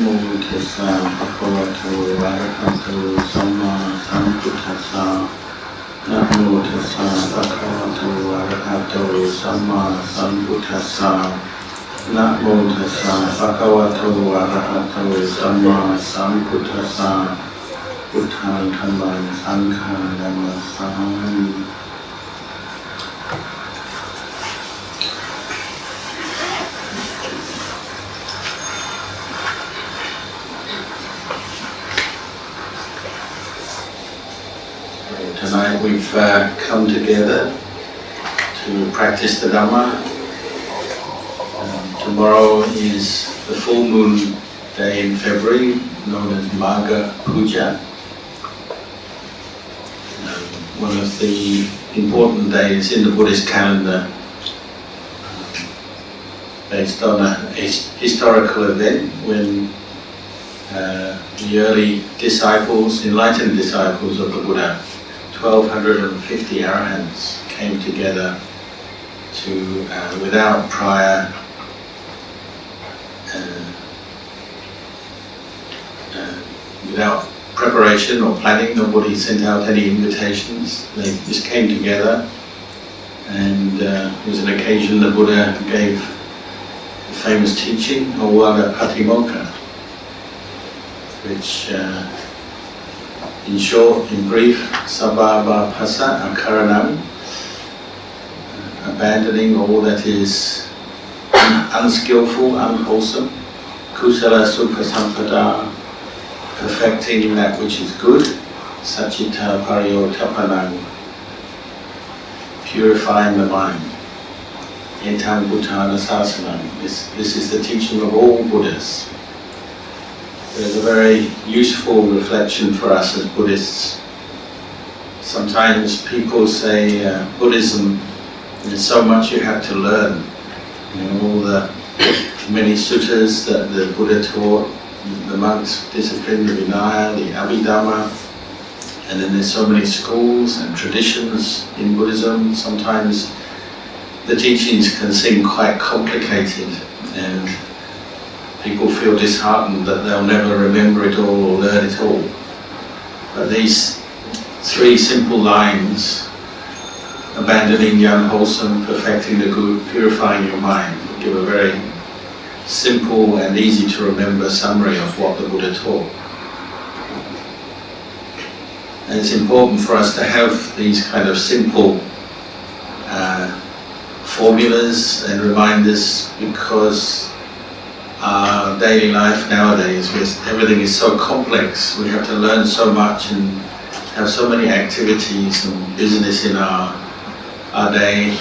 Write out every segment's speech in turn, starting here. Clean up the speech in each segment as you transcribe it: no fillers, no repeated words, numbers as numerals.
โมตัสสะภะคะวะโตอะระหะโตสัมมาสัมพุทธัสสะนะโมตัสสะภะคะวะโตอะระหะโตสัมมาสัมพุทธัสสะนะโมตัสสะภะคะวะโตอะระหะโตสัมมาสัมพุทธัสสะพุทธังธัมมังสังฆังนะมัสสามิ Tonight we've come together to practice the Dhamma. Tomorrow is the full moon day in February, known as Magha Puja. One of the important days in the Buddhist calendar, based on a historical event when the early disciples, enlightened disciples of the Buddha, 1250 Ajahns came together to, without prior without preparation or planning. Nobody sent out any invitations. They just came together, and it was an occasion the Buddha gave the famous teaching, Wat Pa Nanachat, which in short, in brief, sababa phassa akaranam, abandoning all that is unskillful, unwholesome, kusala sukha sampada, perfecting that which is good, sachita pariyotapanang, purifying the mind, etang bhuttana sasanam. This is the teaching of all Buddhas. There's a very useful reflection for us as Buddhists. Sometimes people say Buddhism, there's so much you have to learn. You know, all the many suttas that the Buddha taught, the monks' discipline, the Vinaya, the Abhidhamma, and then there's so many schools and traditions in Buddhism. Sometimes the teachings can seem quite complicated, and people feel disheartened that they'll never remember it all or learn it all. But these three simple lines, abandoning the unwholesome, perfecting the good, purifying your mind, give a very simple and easy to remember summary of what the Buddha taught. And it's important for us to have these kind of simple formulas and reminders, because our daily life nowadays, everything is so complex. We have to learn so much and have so many activities and business in our day,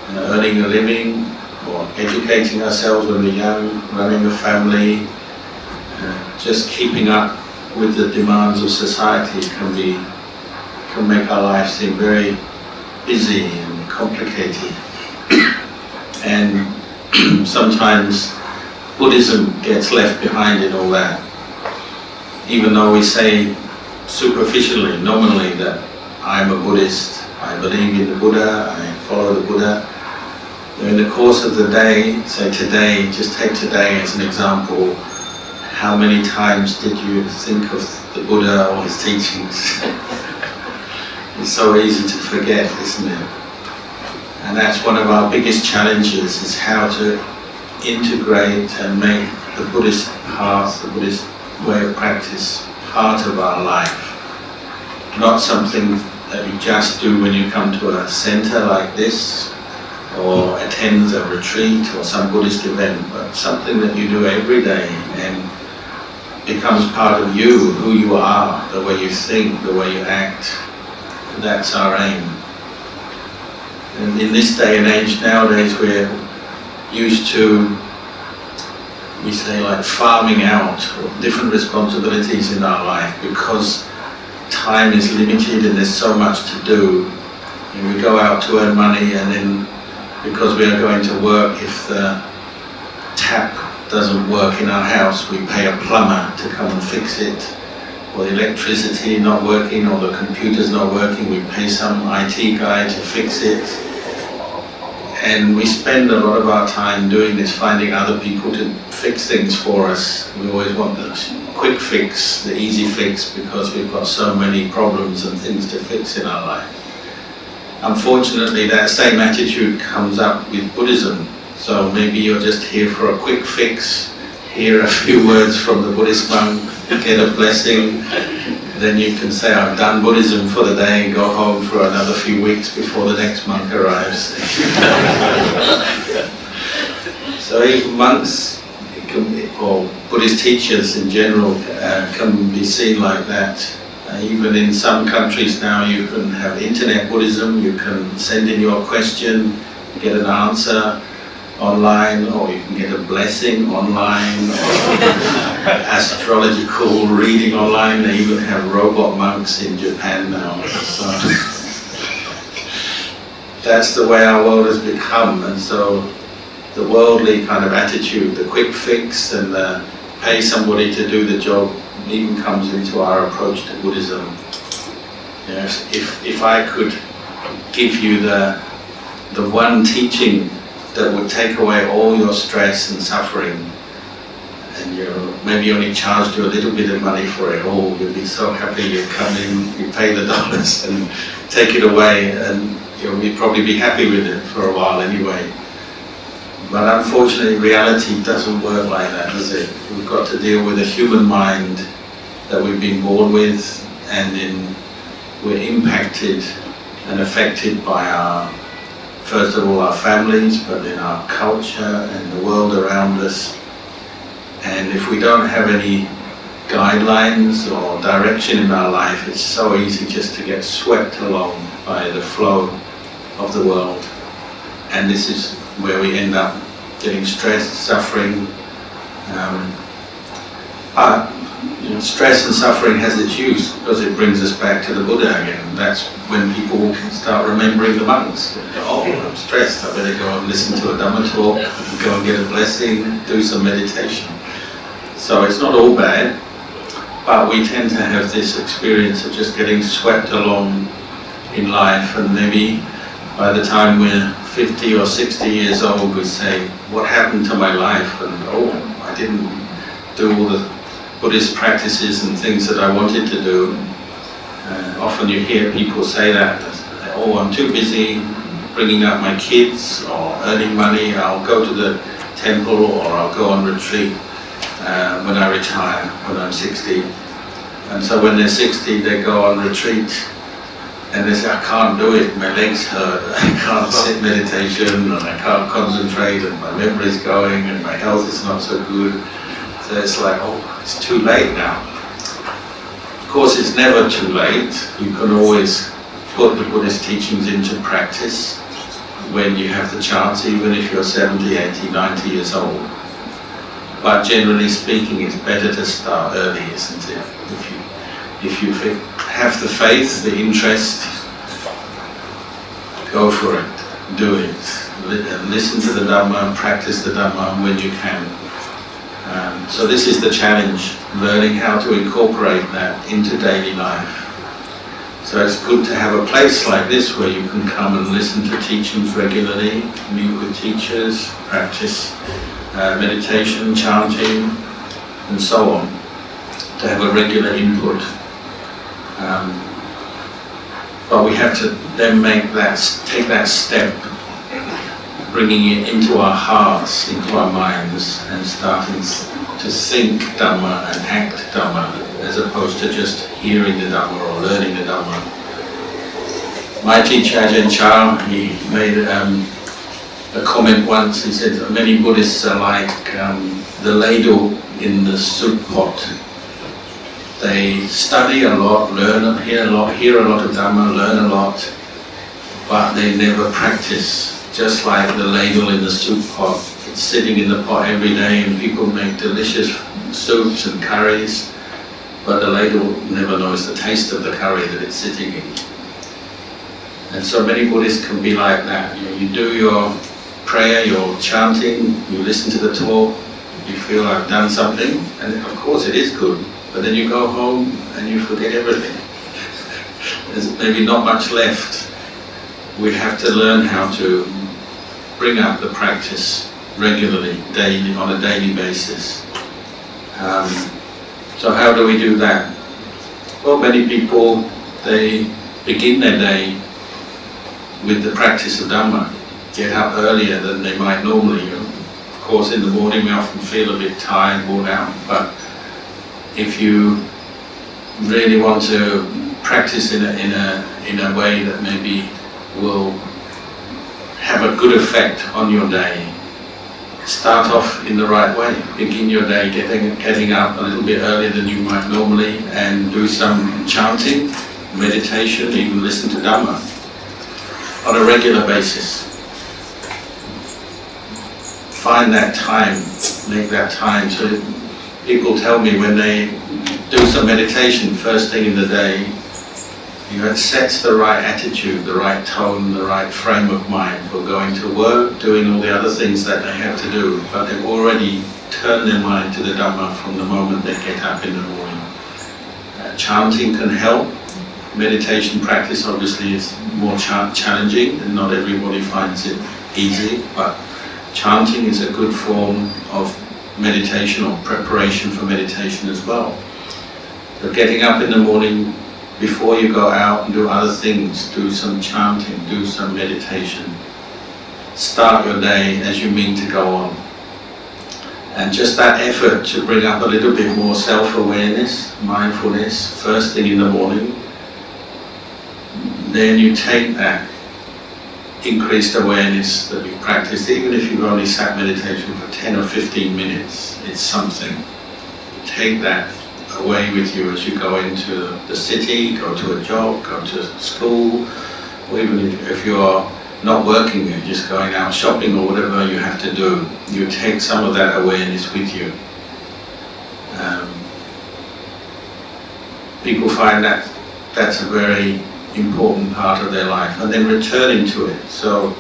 earning a living or educating ourselves when we're young, running a family, just keeping up with the demands of society can make our life seem very busy and complicated. And sometimes Buddhism gets left behind in all that. Even though we say superficially, nominally, that I'm a Buddhist, I believe in the Buddha, I follow the Buddha, in the course of the day, say today, just take today as an example, how many times did you think of the Buddha or his teachings? It's so easy to forget, isn't it? And that's one of our biggest challenges, is how to integrate and make the Buddhist path, the Buddhist way of practice, part of our life. Not something that you just do when you come to a center like this, or attend a retreat or some Buddhist event, but something that you do every day and becomes part of you, who you are, the way you think, the way you act. That's our aim. And in this day and age nowadays, we're used to, we say, like farming out different responsibilities in our life, because time is limited and there's so much to do. And we go out to earn money, and then because we are going to work, if the tap doesn't work in our house, we pay a plumber to come and fix it. Or the electricity not working, or the computer's not working, we pay some IT guy to fix it. And we spend a lot of our time doing this, finding other people to fix things for us. We always want the quick fix, the easy fix, because we've got so many problems and things to fix in our life. Unfortunately, that same attitude comes up with Buddhism. So maybe you're just here for a quick fix, hear a few words from the Buddhist monk, get a blessing, then you can say, I've done Buddhism for the day, and go home for another few weeks before the next monk arrives. So even monks, or Buddhist teachers in general, can be seen like that. Even in some countries now, you can have internet Buddhism, you can send in your question, get an answer online, or you can get a blessing online, or astrological reading online. They even have robot monks in Japan now. So that's the way our world has become, and so the worldly kind of attitude, the quick fix and the pay somebody to do the job, even comes into our approach to Buddhism. You know, if I could give you the one teaching that would take away all your stress and suffering, and maybe only charged you a little bit of money for it all, you'd be so happy. You come in, you pay the dollars and take it away, and you'd probably be happy with it for a while anyway. But unfortunately, reality doesn't work like that, does it? We've got to deal with a human mind that we've been born with, and we're impacted and affected by first of all our families, but in our culture and the world around us. And if we don't have any guidelines or direction in our life, it's so easy just to get swept along by the flow of the world. And this is where we end up getting stressed, suffering. But stress and suffering has its use, because it brings us back to the Buddha again. That's when people start remembering the monks. Oh, I'm stressed, I better go and listen to a Dhamma talk, go and get a blessing, do some meditation. So it's not all bad, but we tend to have this experience of just getting swept along in life, and maybe by the time we're 50 or 60 years old, we say, what happened to my life? And I didn't do all the Buddhist practices and things that I wanted to do. Often you hear people say that, I'm too busy bringing up my kids or earning money, I'll go to the temple or I'll go on retreat when I retire, when I'm 60. And so when they're 60, they go on retreat and they say, I can't do it, my legs hurt, I can't sit meditation, and I can't concentrate, and my memory's going, and my health is not so good. So it's like, it's too late now. Of course, it's never too late. You can always put the Buddhist teachings into practice when you have the chance, even if you're 70, 80, 90 years old. But generally speaking, it's better to start early, isn't it? If you have the faith, the interest, go for it, do it. Listen to the Dhamma, practice the Dhamma when you can. So this is the challenge, learning how to incorporate that into daily life. So it's good to have a place like this where you can come and listen to teachings regularly, meet with teachers, practice meditation, chanting, and so on, to have a regular input. But we have to then take that step, bringing it into our hearts, into our minds, and starting to think Dhamma and act Dhamma, as opposed to just hearing the Dhamma or learning the Dhamma. My teacher Ajahn Chah, he made a comment once. He said, many Buddhists are like the ladle in the soup pot. They study a lot, hear a lot of Dhamma, learn a lot, but they never practice. Just like the ladle in the soup pot, it's sitting in the pot every day, and people make delicious soups and curries, but the ladle never knows the taste of the curry that it's sitting in. And so many Buddhists can be like that. You do your prayer, your chanting, you listen to the talk, you feel I've done something, and of course it is good, but then you go home and you forget everything. There's maybe not much left. We have to learn how to bring up the practice regularly, daily, on a daily basis. So how do we do that? Well, many people, they begin their day with the practice of Dhamma, get up earlier than they might normally. Of course, in the morning we often feel a bit tired, worn out, but if you really want to practice in a way that maybe will have a good effect on your day, start off in the right way. Begin your day getting up a little bit earlier than you might normally, and do some chanting, meditation, even listen to Dhamma on a regular basis. Find that time, make that time. So people tell me when they do some meditation first thing in the day, it sets the right attitude, the right tone, the right frame of mind for going to work, doing all the other things that they have to do, but they've already turned their mind to the Dhamma from the moment they get up in the morning. Chanting can help. Meditation practice obviously is more challenging, and not everybody finds it easy, but chanting is a good form of meditation or preparation for meditation as well. So getting up in the morning, before you go out and do other things, do some chanting, do some meditation. Start your day as you mean to go on. And just that effort to bring up a little bit more self-awareness, mindfulness, first thing in the morning, then you take that increased awareness that you've practiced, even if you've only sat meditation for 10 or 15 minutes, it's something. Take that away with you as you go into the city, go to a job, go to school, or even if you're not working, you're just going out shopping or whatever you have to do, you take some of that awareness with you. People find that that's a very important part of their life, and then returning to it. So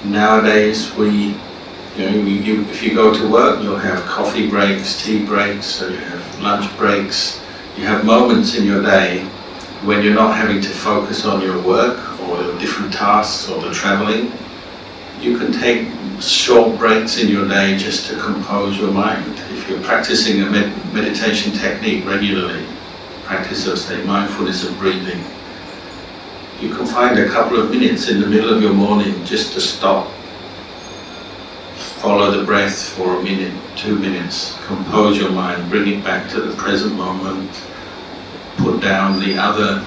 nowadays if you go to work, you'll have coffee breaks, tea breaks, so you have lunch breaks. You have moments in your day when you're not having to focus on your work or the different tasks or the traveling. You can take short breaks in your day just to compose your mind. If you're practicing a meditation technique regularly, practice of, say, mindfulness of breathing, you can find a couple of minutes in the middle of your morning just to stop. Follow the breath for a minute, 2 minutes, compose your mind, bring it back to the present moment, put down the other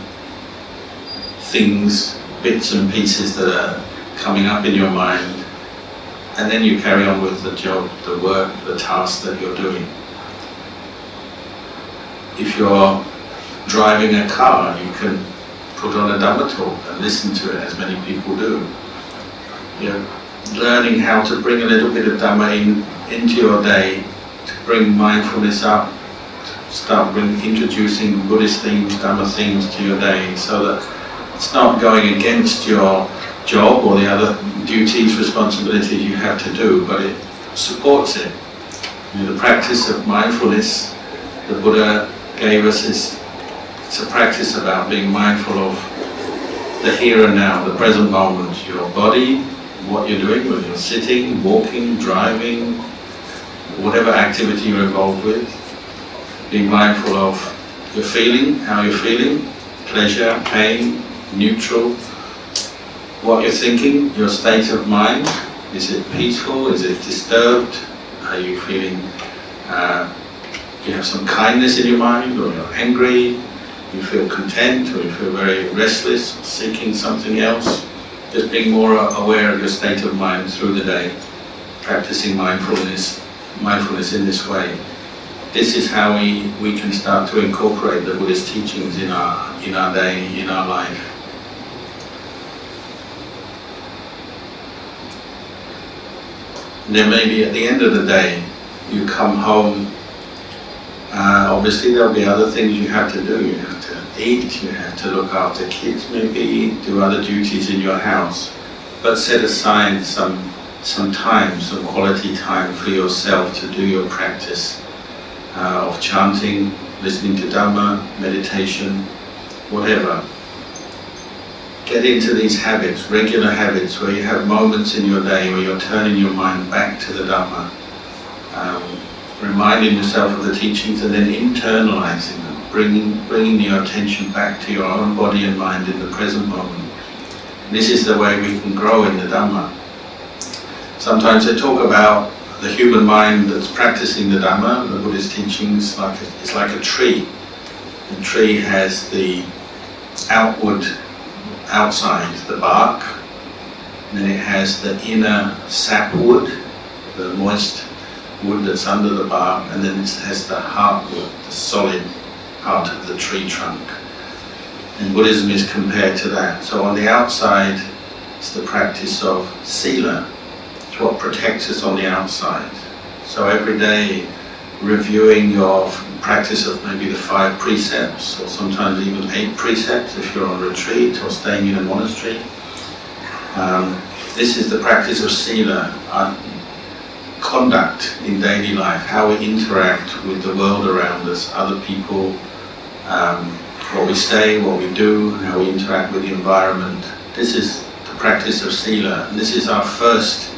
things, bits and pieces that are coming up in your mind, and then you carry on with the job, the work, the task that you're doing. If you're driving a car, you can put on a Dhamma talk and listen to it, as many people do. Learning how to bring a little bit of Dhamma into your day, to bring mindfulness up, to start introducing Buddhist themes, Dhamma themes to your day, so that it's not going against your job or the other duties, responsibilities you have to do, but it supports it. The practice of mindfulness the Buddha gave us it's a practice about being mindful of the here and now, the present moment, your body, what you're doing, whether you're sitting, walking, driving, whatever activity you're involved with. Being mindful of your feeling, how you're feeling, pleasure, pain, neutral, what you're thinking, your state of mind. Is it peaceful? Is it disturbed? Are you feeling, you have some kindness in your mind, or you're angry, you feel content, or you feel very restless, seeking something else? Just being more aware of your state of mind through the day, practicing mindfulness in this way. This is how we can start to incorporate the Buddhist teachings in our day, in our life. And then maybe at the end of the day, you come home. Obviously there'll be other things you have to do. You have to eat, you have to look after kids maybe, do other duties in your house. But set aside some time, some quality time for yourself to do your practice of chanting, listening to Dhamma, meditation, whatever. get into these habits, regular habits, where you have moments in your day where you're turning your mind back to the Dhamma, reminding yourself of the teachings and then internalizing them, bringing your attention back to your own body and mind in the present moment. This is the way we can grow in the Dhamma. Sometimes they talk about the human mind that's practicing the Dhamma, the Buddhist teachings, it's like a tree. The tree has the outside, the bark, and then it has the inner sap wood, the moist wood that's under the bark, and then it has the heartwood, the solid part of the tree trunk. And Buddhism is compared to that. So on the outside, it's the practice of sila. It's what protects us on the outside. So every day, reviewing your practice of maybe the 5 precepts, or sometimes even 8 precepts if you're on retreat or staying in a monastery. This is the practice of sila, our conduct in daily life, how we interact with the world around us, other people, what we say, what we do, how we interact with the environment. This is the practice of sila, and this is our first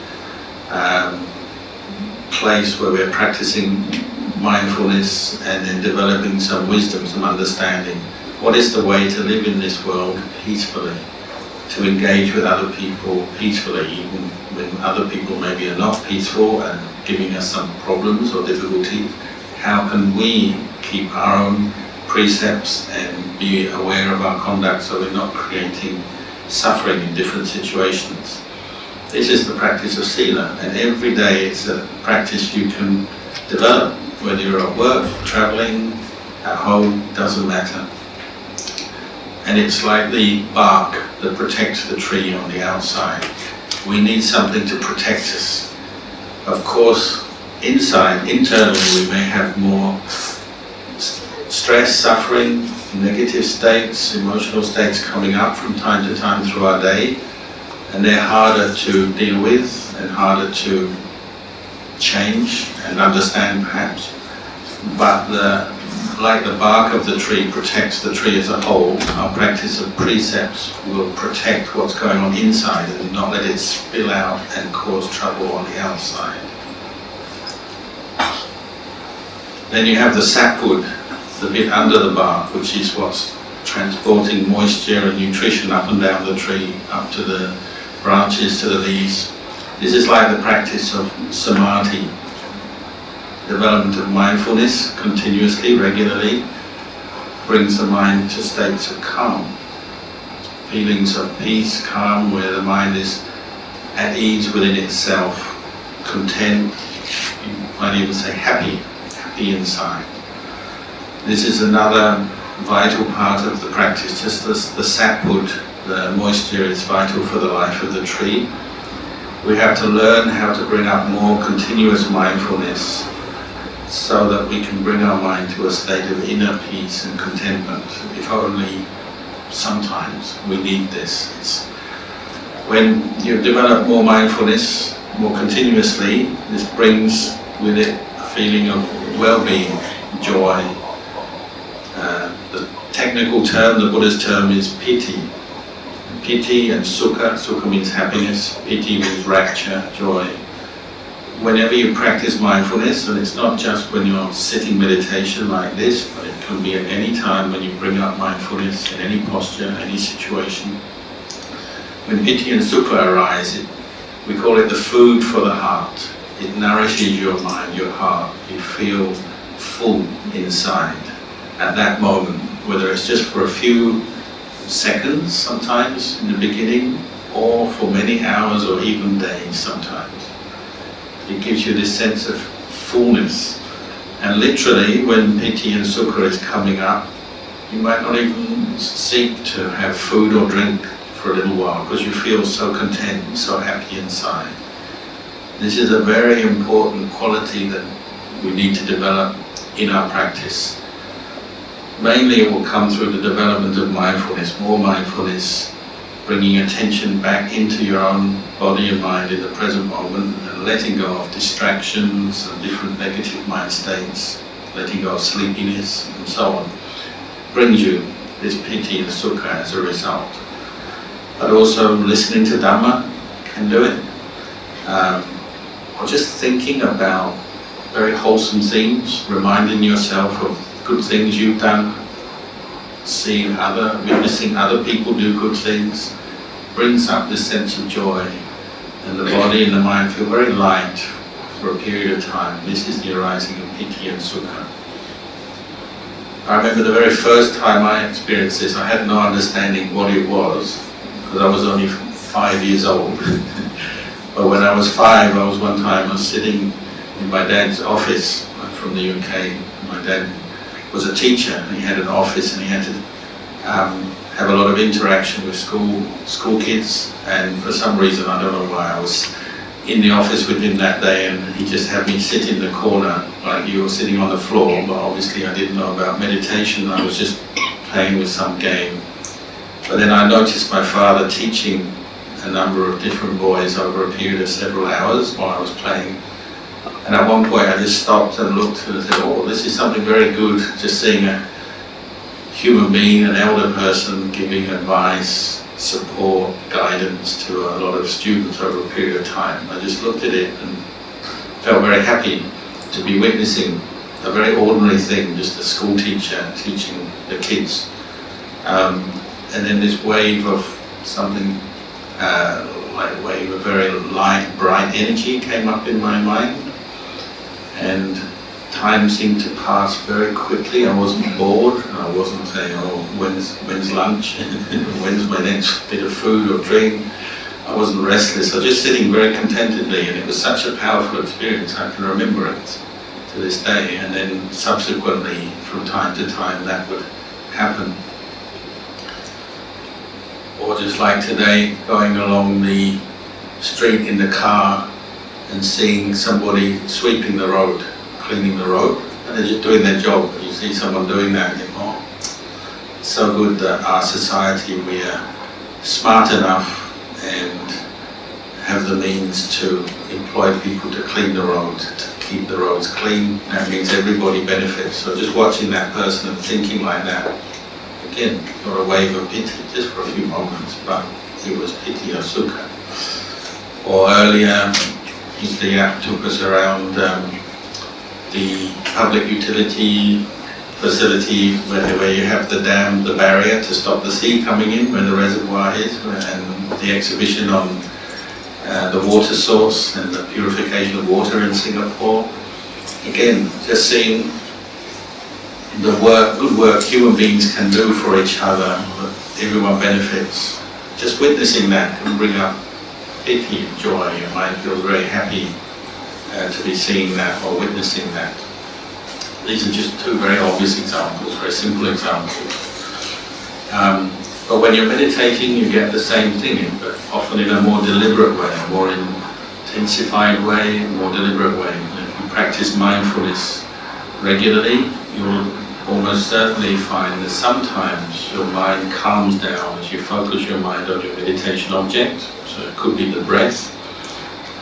place where we're practicing mindfulness and then developing some wisdom, some understanding. What is the way to live in this world peacefully, to engage with other people peacefully, even when other people maybe are not peaceful and giving us some problems or difficulty? How can we keep our own precepts and be aware of our conduct so we're not creating suffering in different situations? This is the practice of sila, and every day it's a practice you can develop, whether you're at work, traveling, at home, doesn't matter. And it's like the bark that protects the tree on the outside. We need something to protect us. Of course, internally we may have more stress, suffering, negative states, emotional states coming up from time to time through our day, and they're harder to deal with and harder to change and understand perhaps. But like the bark of the tree protects the tree as a whole, our practice of precepts will protect what's going on inside and not let it spill out and cause trouble on the outside. Then you have the sapwood, the bit under the bark, which is what's transporting moisture and nutrition up and down the tree, up to the branches, to the leaves. This is like the practice of samadhi, development of mindfulness continuously, regularly, brings the mind to states of calm, feelings of peace, calm, where the mind is at ease within itself, content, you might even say happy inside. This is another vital part of the practice, just as the sapwood, the moisture is vital for the life of the tree. We have to learn how to bring up more continuous mindfulness so that we can bring our mind to a state of inner peace and contentment. If only sometimes we need this. It's when you develop more mindfulness, more continuously, this brings with it a feeling of well-being, joy. The technical term, the Buddhist term, is piti. Piti and sukha. Sukha means happiness, piti means rapture, joy. Whenever you practice mindfulness, and it's not just when you're sitting meditation like this, but it can be at any time when you bring up mindfulness in any posture, any situation. When piti and sukha arise, we call it the food for the heart. It nourishes your mind, your heart. You feel full inside at that moment, whether it's just for a few seconds sometimes in the beginning, or for many hours or even days sometimes. It gives you this sense of fullness. And literally, when piti and sukha is coming up, you might not even seek to have food or drink for a little while because you feel so content, so happy inside. This is a very important quality that we need to develop in our practice. Mainly it will come through the development of mindfulness, more mindfulness, bringing attention back into your own body and mind in the present moment and letting go of distractions and different negative mind states, letting go of sleepiness and so on. Brings you this piti and sukha as a result. but also listening to Dhamma can do it. Or just thinking about very wholesome things, reminding yourself of good things you've done, witnessing other people do good things, brings up this sense of joy, and the body and the mind feel very light for a period of time. This is the arising of piti and sukha. I remember the very first time I experienced this, I had no understanding what it was, because I was only 5 years old. But when I was 5, I was sitting in my dad's office. I'm from the UK. My dad was a teacher, and he had an office, and he had to have a lot of interaction with school kids. And for some reason, I don't know why, I was in the office with him that day, and he just had me sit in the corner, like you were sitting on the floor. But obviously, I didn't know about meditation. I was just playing with some game. But then I noticed my father teaching a number of different boys over a period of several hours while I was playing. And at one point I just stopped and looked and said, oh, this is something very good, just seeing a human being, an elder person, giving advice, support, guidance to a lot of students over a period of time. I just looked at it and felt very happy to be witnessing a very ordinary thing, just a school teacher teaching the kids. And then this wave of something like a wave of very light, bright energy came up in my mind, and time seemed to pass very quickly. I wasn't bored, I wasn't saying, oh, when's lunch, when's my next bit of food or drink. I wasn't restless, I was just sitting very contentedly, and it was such a powerful experience. I can remember it to this day, and then subsequently, from time to time, that would happen. Or just like today, going along the street in the car and seeing somebody sweeping the road, cleaning the road, and they're just doing their job. You see someone doing that, and you think, oh, it's so good that our society, we are smart enough and have the means to employ people to clean the road, to keep the roads clean. That means everybody benefits. So just watching that person and thinking like that, again, got a wave of piti just for a few moments, but it was piti or sukha. Or earlier, Mr. Yap took us around the public utility facility where you have the dam, the barrier to stop the sea coming in where the reservoir is, and the exhibition on the water source and the purification of water in Singapore. Again, just seeing the good work human beings can do for each other, everyone benefits. Just witnessing that can bring up piti, joy. Your mind feels very happy to be seeing that or witnessing that. These are just two very obvious examples, very simple examples. But when you're meditating, you get the same thing, but often in a more deliberate way, a more intensified way, a more deliberate way. And if you practice mindfulness regularly, you'll almost certainly find that sometimes your mind calms down as you focus your mind on your meditation object. So it could be the breath,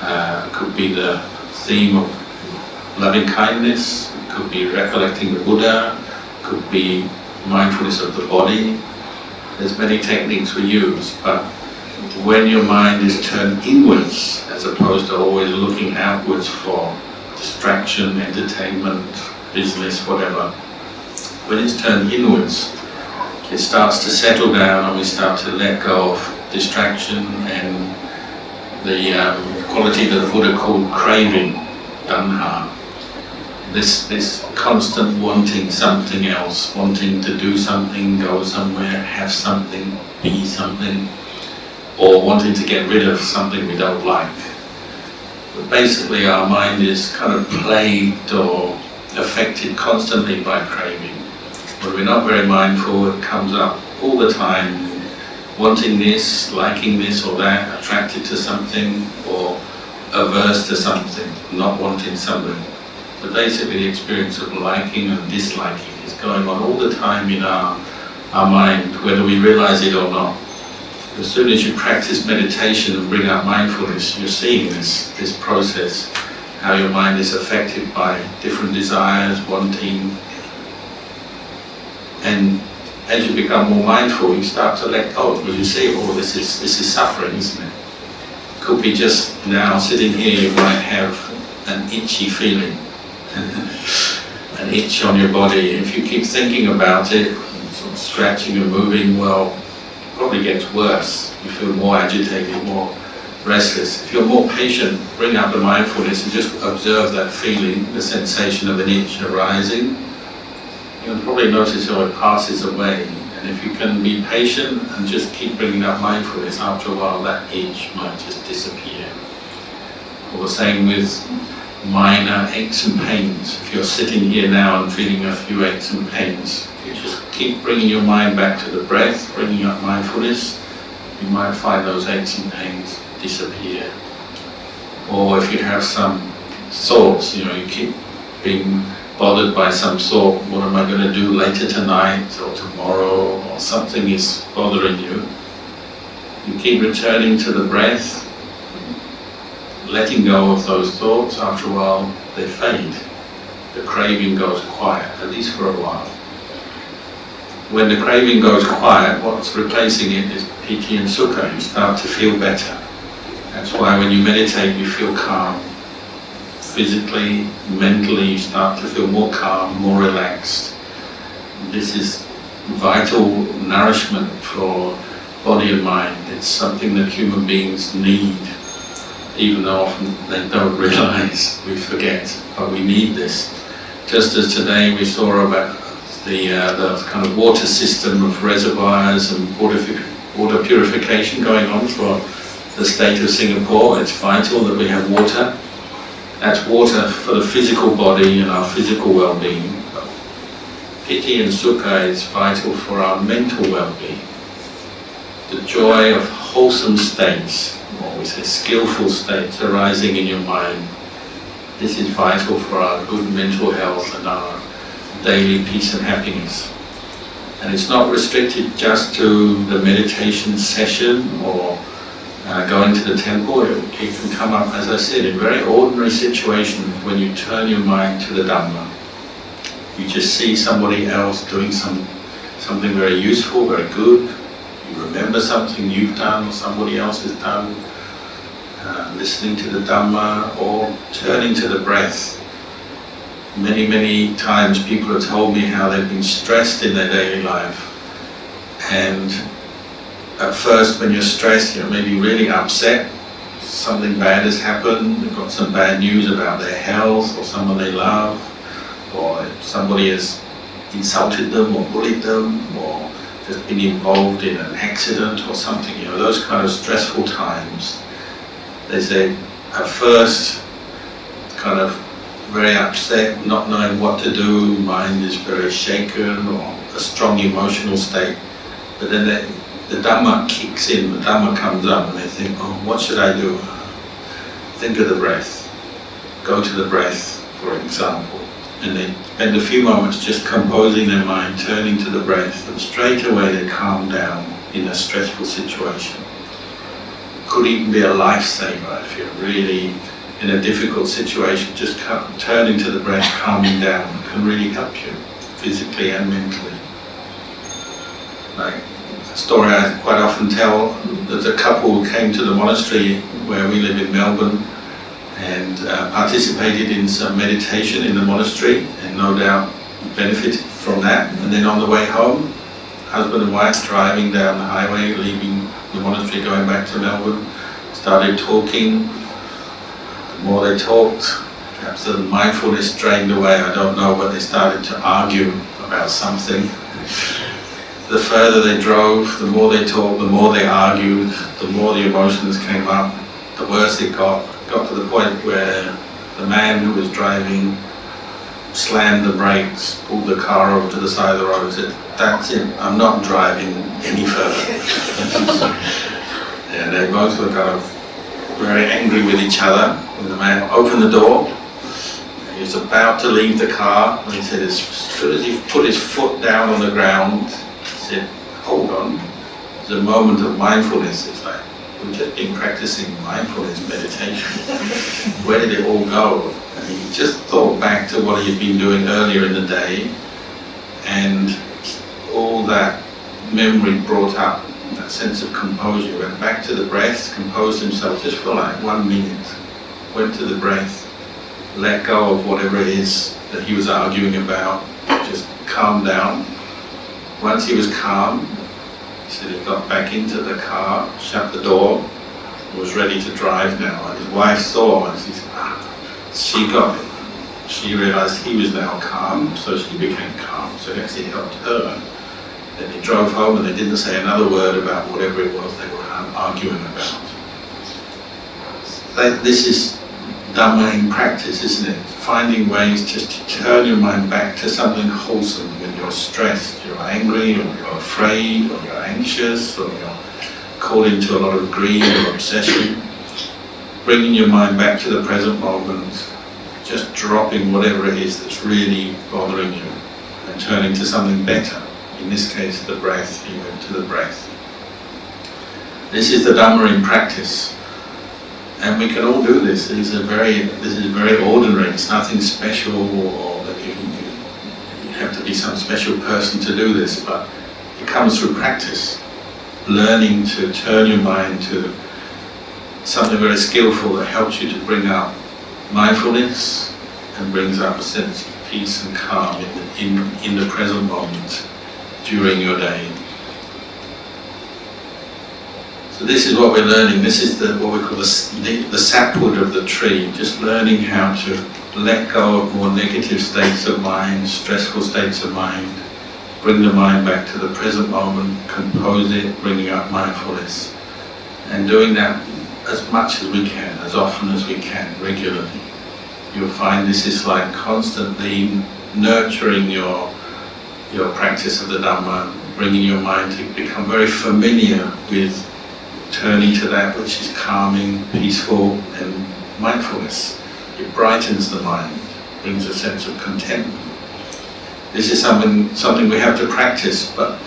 it could be the theme of loving kindness, it could be recollecting the Buddha, it could be mindfulness of the body. There's many techniques we use, but when your mind is turned inwards as opposed to always looking outwards for distraction, entertainment, business, whatever, when it's turned inwards, it starts to settle down and we start to let go of distraction and the quality that the Buddha called craving, Dhamma. This constant wanting something else, wanting to do something, go somewhere, have something, be something, or wanting to get rid of something we don't like. But basically our mind is kind of plagued or affected constantly by craving. When we're not very mindful, it comes up all the time, wanting this, liking this or that, attracted to something or averse to something, not wanting something. But basically the experience of liking and disliking is going on all the time in our mind, whether we realize it or not. As soon as you practice meditation and bring out mindfulness, you're seeing this process, how your mind is affected by different desires, wanting. And as you become more mindful, you start to let go, because you see, oh, this is suffering, isn't it? Could be just now sitting here, you might have an itchy feeling, an itch on your body. If you keep thinking about it, sort of scratching and moving, well, it probably gets worse. You feel more agitated, more restless. If you're more patient, bring up the mindfulness and just observe that feeling, the sensation of an itch arising. You'll probably notice how it passes away. And if you can be patient and just keep bringing up mindfulness, after a while that itch might just disappear. Or the same with minor aches and pains. If you're sitting here now and feeling a few aches and pains, you just keep bringing your mind back to the breath, bringing up mindfulness, you might find those aches and pains disappear. Or if you have some thoughts, you keep being bothered by some thought, what am I going to do later tonight or tomorrow, or something is bothering you. You keep returning to the breath, letting go of those thoughts. After a while they fade. The craving goes quiet, at least for a while. When the craving goes quiet, what's replacing it is piti and sukha. You start to feel better. That's why when you meditate you feel calm. Physically, mentally, you start to feel more calm, more relaxed. This is vital nourishment for body and mind. It's something that human beings need, even though often they don't realize, we forget, but we need this. Just as today we saw about the kind of water system of reservoirs and water purification going on for the state of Singapore. It's vital that we have water. That's water for the physical body and our physical well-being. Piti and sukha is vital for our mental well-being. The joy of wholesome states, or we say skillful states arising in your mind, this is vital for our good mental health and our daily peace and happiness. And it's not restricted just to the meditation session or going to the temple. It can come up, as I said, in very ordinary situations when you turn your mind to the Dhamma. You just see somebody else doing something very useful, very good. You remember something you've done or somebody else has done. Listening to the Dhamma or turning to the breath. Many, many times people have told me how they've been stressed in their daily life, and at first when you're stressed, you're maybe really upset, something bad has happened, they've got some bad news about their health or someone they love, or somebody has insulted them or bullied them, or just been involved in an accident or something, those kind of stressful times. They say at first kind of very upset, not knowing what to do, mind is very shaken or a strong emotional state, but then the Dhamma kicks in, the Dhamma comes up and they think, oh, what should I do? Think of the breath. Go to the breath, for example. And they spend a few moments just composing their mind, turning to the breath, and straight away they calm down in a stressful situation. Could even be a lifesaver if you're really in a difficult situation. Just turning to the breath, calming down, can really help you physically and mentally. Like a story I quite often tell, there's a couple who came to the monastery where we live in Melbourne and participated in some meditation in the monastery, and no doubt benefited from that. And then on the way home, husband and wife driving down the highway, leaving the monastery, going back to Melbourne, started talking. The more they talked, perhaps the mindfulness drained away, I don't know, but they started to argue about something. The further they drove, the more they talked, the more they argued, the more the emotions came up, the worse it got. Got to the point where the man who was driving slammed the brakes, pulled the car over to the side of the road and said, "That's it, I'm not driving any further." And they both were kind of very angry with each other. When the man opened the door, he was about to leave the car, and he said, as soon as he put his foot down on the ground, he said, "Hold on, there's a moment of mindfulness." It's like, we've just been practicing mindfulness meditation. Where did it all go? And he just thought back to what he had been doing earlier in the day, and all that memory brought up, that sense of composure, went back to the breath, composed himself just for like 1 minute, went to the breath, let go of whatever it is that he was arguing about, just calmed down. Once he was calm, he said he got back into the car, shut the door, was ready to drive now. And his wife saw, and she said, she realised he was now calm, so she became calm, so he actually helped her. Then he drove home and they didn't say another word about whatever it was they were arguing about. This is Dhamma in practice, isn't it? Finding ways just to turn your mind back to something wholesome when you're stressed, you're angry, or you're afraid, or you're anxious, or you're caught into a lot of greed or obsession. Bringing your mind back to the present moment, just dropping whatever it is that's really bothering you and turning to something better. In this case, the breath. He went to the breath. This is the Dhamma in practice, and we can all do this. This is very ordinary. It's nothing special, or that you have to be some special person to do this. But it comes through practice, learning to turn your mind to something very skillful that helps you to bring up mindfulness and brings up a sense of peace and calm in the present moment during your day. So this is what we're learning. This is what we call the sapwood of the tree, just learning how to let go of more negative states of mind, stressful states of mind, bring the mind back to the present moment, compose it, bringing up mindfulness, and doing that as much as we can, as often as we can, regularly. You'll find this is like constantly nurturing your practice of the Dhamma, bringing your mind to become very familiar with turning to that which is calming, peaceful, and mindfulness. It brightens the mind, brings a sense of contentment. This is something we have to practice, but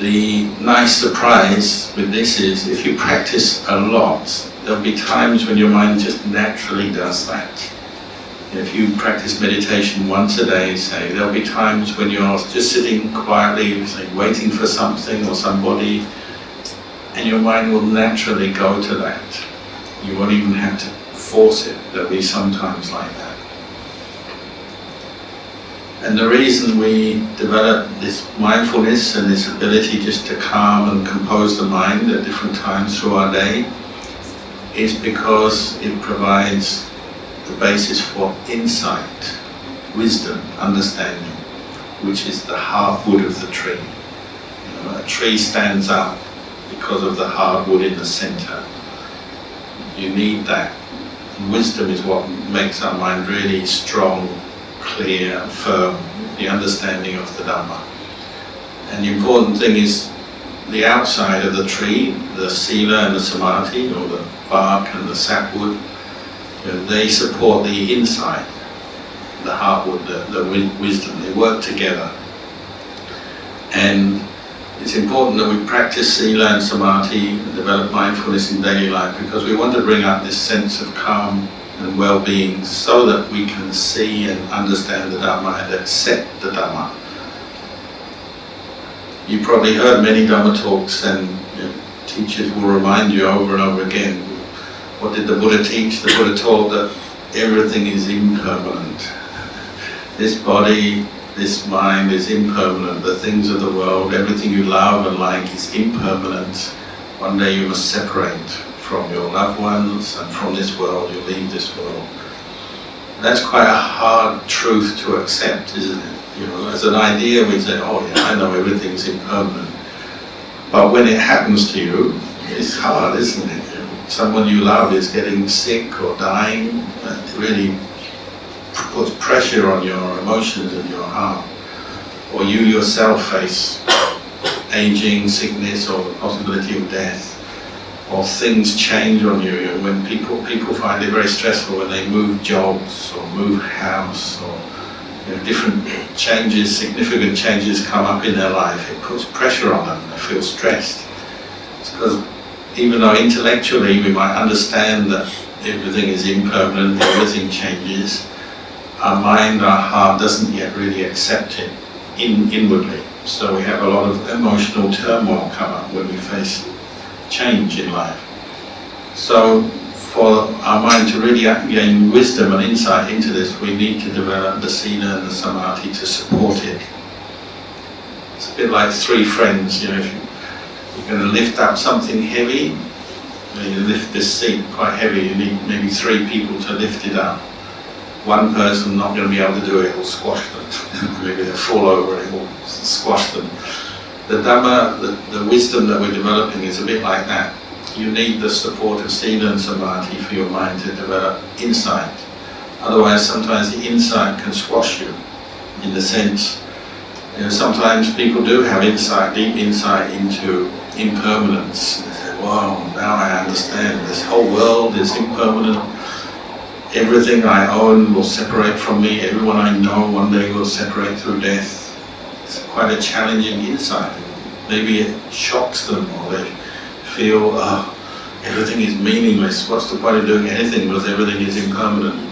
the nice surprise with this is if you practice a lot, there'll be times when your mind just naturally does that. If you practice meditation once a day, say, there'll be times when you're just sitting quietly, say, waiting for something or somebody, and your mind will naturally go to that. You won't even have to force it. There'll be some times like that. And the reason we develop this mindfulness and this ability just to calm and compose the mind at different times through our day is because it provides the basis for insight, wisdom, understanding, which is the hardwood of the tree. A tree stands up because of the hardwood in the center. You need that. Wisdom is what makes our mind really strong, clear, firm, the understanding of the Dhamma. And the important thing is the outside of the tree, the sila and the samadhi, or the bark and the sapwood, they support the inside, the heartwood, the wisdom. They work together. And it's important that we practice sila and samadhi and develop mindfulness in daily life because we want to bring up this sense of calm and well-being so that we can see and understand the Dhamma and accept the Dhamma. You probably heard many Dhamma talks, and teachers will remind you over and over again, what did the Buddha teach? The Buddha taught that everything is impermanent. This body, this mind is impermanent. The things of the world, everything you love and like is impermanent. One day you must separate from your loved ones and from this world. You'll leave this world. That's quite a hard truth to accept, isn't it? As an idea we say, oh yeah, I know everything's impermanent. But when it happens to you, it's hard, isn't it? Someone you love is getting sick or dying, it really puts pressure on your emotions and your heart. Or you yourself face aging, sickness, or the possibility of death. Or things change on you. When people find it very stressful when they move jobs or move house, or different changes, significant changes come up in their life. It puts pressure on them. They feel stressed. It's because even though intellectually we might understand that everything is impermanent, everything changes, our mind, our heart doesn't yet really accept it inwardly. So we have a lot of emotional turmoil come up when we face change in life. So for our mind to really gain wisdom and insight into this, we need to develop the sila and the samadhi to support it. It's a bit like three friends, if you're going to lift up something heavy, you lift this seat quite heavy, you need maybe three people to lift it up. One person not going to be able to do it, will squash them. Maybe they'll fall over, it will squash them. The Dhamma, the wisdom that we're developing is a bit like that. You need the support of sila and samadhi for your mind to develop insight. Otherwise, sometimes the insight can squash you, in the sense, sometimes people do have insight, deep insight into impermanence. They say, wow, now I understand. This whole world is impermanent. Everything I own will separate from me. Everyone I know one day will separate through death. It's quite a challenging insight. Maybe it shocks them, or they feel, everything is meaningless. What's the point of doing anything because everything is impermanent?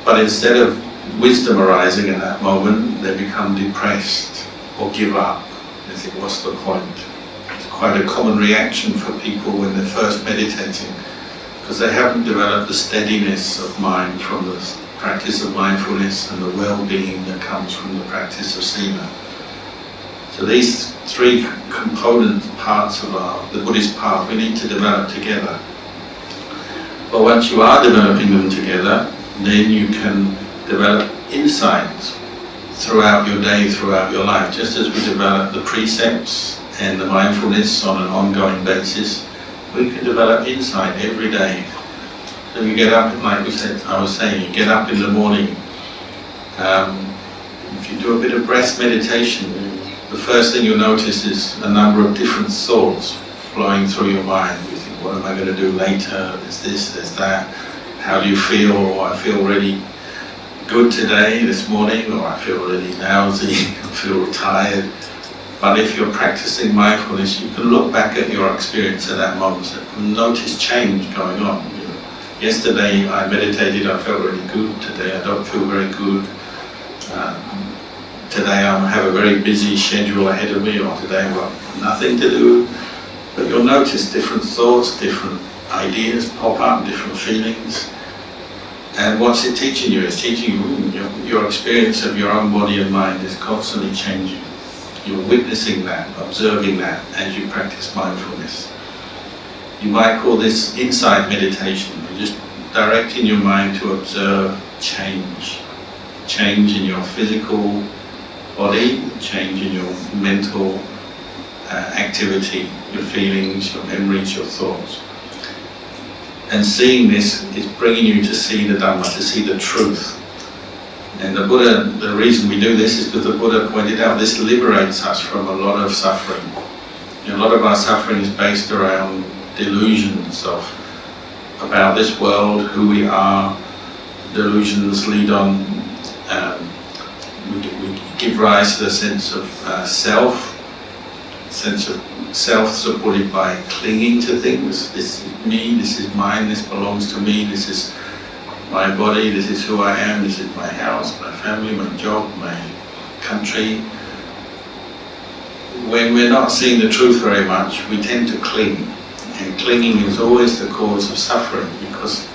But instead of wisdom arising at that moment, they become depressed or give up. They think, what's the point? It's quite a common reaction for people when they're first meditating, because they haven't developed the steadiness of mind from the practice of mindfulness and the well-being that comes from the practice of sila. So these three component parts of the Buddhist path we need to develop together. But once you are developing them together, then you can develop insights throughout your day, throughout your life. Just as we develop the precepts and the mindfulness on an ongoing basis, we can develop insight every day. So you get up, like I was saying, you get up in the morning. If you do a bit of breath meditation, the first thing you'll notice is a number of different thoughts flowing through your mind. You think, what am I going to do later? There's this, there's that. How do you feel? Or I feel really good today, this morning, or I feel really lousy, I feel tired. But if you're practicing mindfulness, you can look back at your experience at that moment and notice change going on. Yesterday I meditated, I felt really good. Today I don't feel very good. Today I have a very busy schedule ahead of me, or today I've got nothing to do. But you'll notice different thoughts, different ideas pop up, different feelings. And what's it teaching you? It's teaching you your experience of your own body and mind is constantly changing. You're witnessing that, observing that as you practice mindfulness. You might call this insight meditation. You're just directing your mind to observe change. Change in your physical body, change in your mental activity, your feelings, your memories, your thoughts. And seeing this is bringing you to see the Dhamma, to see the truth. And the Buddha, the reason we do this is because the Buddha pointed out this liberates us from a lot of suffering. A lot of our suffering is based around delusions about this world, who we are. Delusions lead on, we give rise to the sense of self supported by clinging to things. This is me, this is mine, this belongs to me, this is my body, this is who I am, this is my house, my family, my job, my country. When we're not seeing the truth very much, we tend to cling. And clinging is always the cause of suffering, because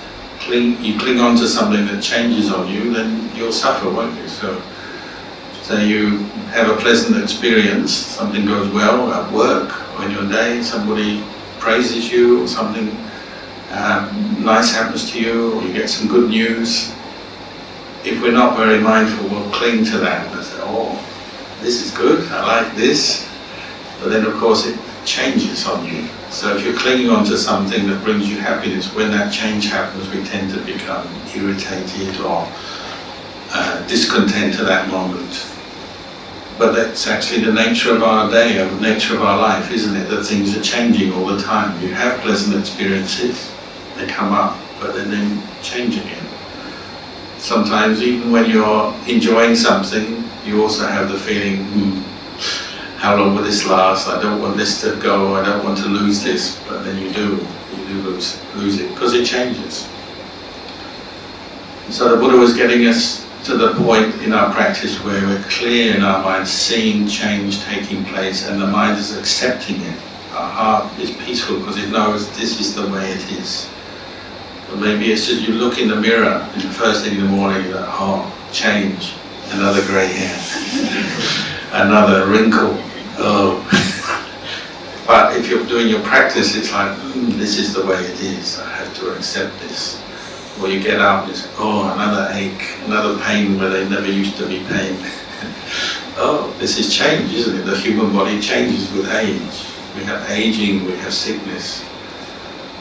you cling on to something that changes on you, then you'll suffer, won't you? So say you have a pleasant experience, something goes well at work or in your day, somebody praises you or something nice happens to you, or you get some good news. If we're not very mindful, we'll cling to that and say, oh, this is good, I like this. But then of course it changes on you. So if you're clinging on to something that brings you happiness, when that change happens, we tend to become irritated or discontent at that moment. But that's actually the nature of our day, the nature of our life, isn't it? That things are changing all the time. You have pleasant experiences, they come up, but then they change again. Sometimes even when you're enjoying something, you also have the feeling, how long will this last? I don't want this to go, I don't want to lose this, but then you do lose it, because it changes. So the Buddha was getting us to the point in our practice where we're clear in our mind, seeing change taking place, and the mind is accepting it. Our heart is peaceful because it knows this is the way it is. But maybe it's just you look in the mirror in the first thing in the morning, you're like, oh, change, another grey hair, another wrinkle, oh. But if you're doing your practice, it's like, this is the way it is, I have to accept this. Or you get up and it's, oh, another ache, another pain where there never used to be pain. Oh, this is change, isn't it? The human body changes with age. We have aging, we have sickness.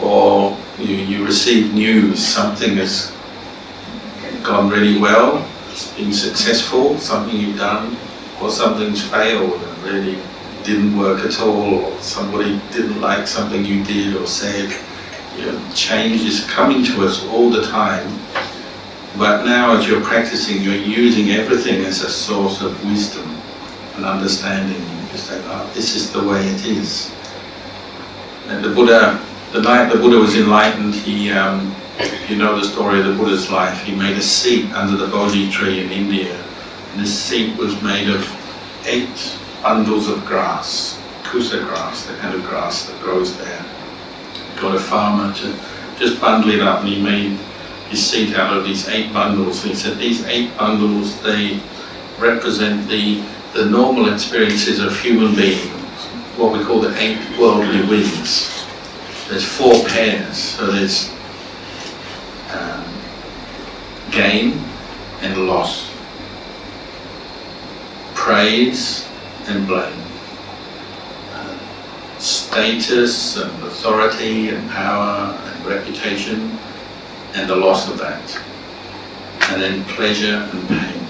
Or you receive news, something has gone really well, it's been successful, something you've done, or something's failed and really didn't work at all, or somebody didn't like something you did or said. Change is coming to us all the time, but now as you're practicing, you're using everything as a source of wisdom and understanding. You just say, oh, this is the way it is. And the Buddha, the night the Buddha was enlightened, he, if you know the story of the Buddha's life, he made a seat under the Bodhi tree in India, and this seat was made of 8 bundles of grass, kusa grass, the kind of grass that grows there. Got a farmer to just bundle it up, and he made his seat out of these 8 bundles. And he said these 8 bundles, they represent the normal experiences of human beings, what we call the 8 worldly winds. There's 4 pairs, so there's gain and loss, praise and blame, status and authority and power and reputation and the loss of that, and then pleasure and pain.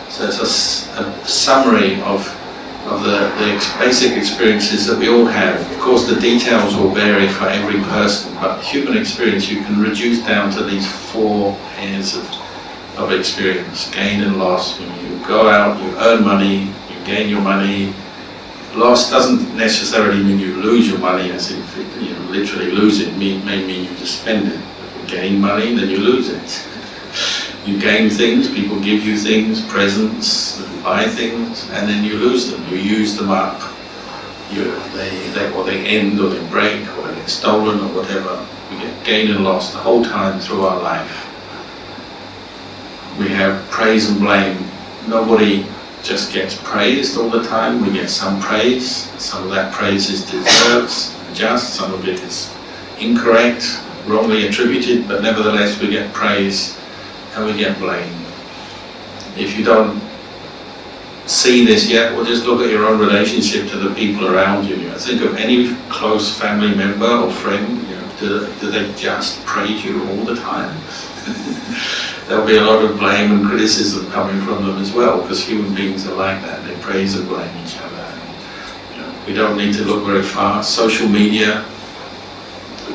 So it's a summary of the basic experiences that we all have. Of course the details will vary for every person, but human experience you can reduce down to these 4 pairs of experience, gain and loss. You go out, you earn money, you gain your money. Loss doesn't necessarily mean you lose your money, as in you literally lose it. It may mean you just spend it. If you gain money, then you lose it. You gain things, people give you things, presents, you buy things, and then you lose them. You use them up. They end, or they break, or they get stolen, or whatever. We get gain and loss the whole time through our life. We have praise and blame. Nobody just gets praised all the time. We get some praise. Some of that praise is deserved, just. Some of it is incorrect, wrongly attributed, but nevertheless we get praise and we get blame. If you don't see this yet, well, just look at your own relationship to the people around you. Think of any close family member or friend. Do they just praise you all the time? There'll be a lot of blame and criticism coming from them as well, because human beings are like that. They praise and blame each other. And, we don't need to look very far. Social media,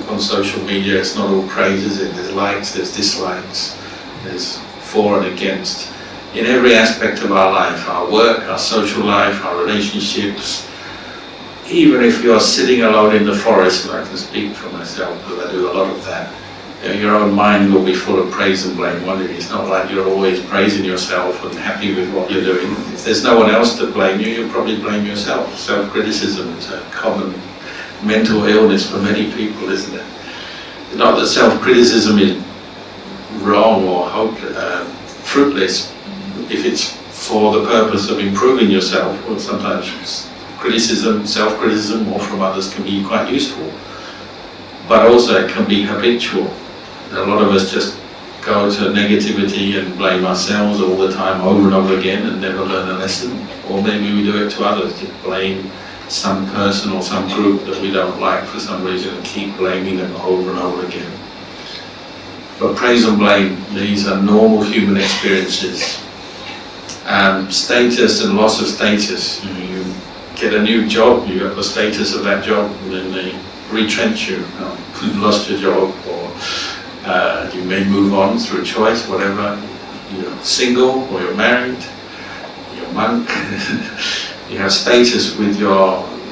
on social media, it's not all praise, is it? There's likes, there's dislikes, there's for and against. In every aspect of our life, our work, our social life, our relationships, even if you're sitting alone in the forest, and I can speak for myself because I do a lot of that, your own mind will be full of praise and blame. It's not like you're always praising yourself and happy with what you're doing. If there's no one else to blame you, you'll probably blame yourself. Self-criticism is a common mental illness for many people, isn't it? It's not that self-criticism is wrong or fruitless if it's for the purpose of improving yourself. Well, sometimes criticism, self-criticism, or from others can be quite useful. But also it can be habitual. A lot of us just go to negativity and blame ourselves all the time, over and over again, and never learn a lesson. Or maybe we do it to others, to blame some person or some group that we don't like for some reason and keep blaming them over and over again. But praise and blame, these are normal human experiences. Status and loss of status. You get a new job, you got the status of that job, and then they retrench you. You've lost your job, or you may move on through choice, whatever. You're single or you're married, you're a monk. You have status with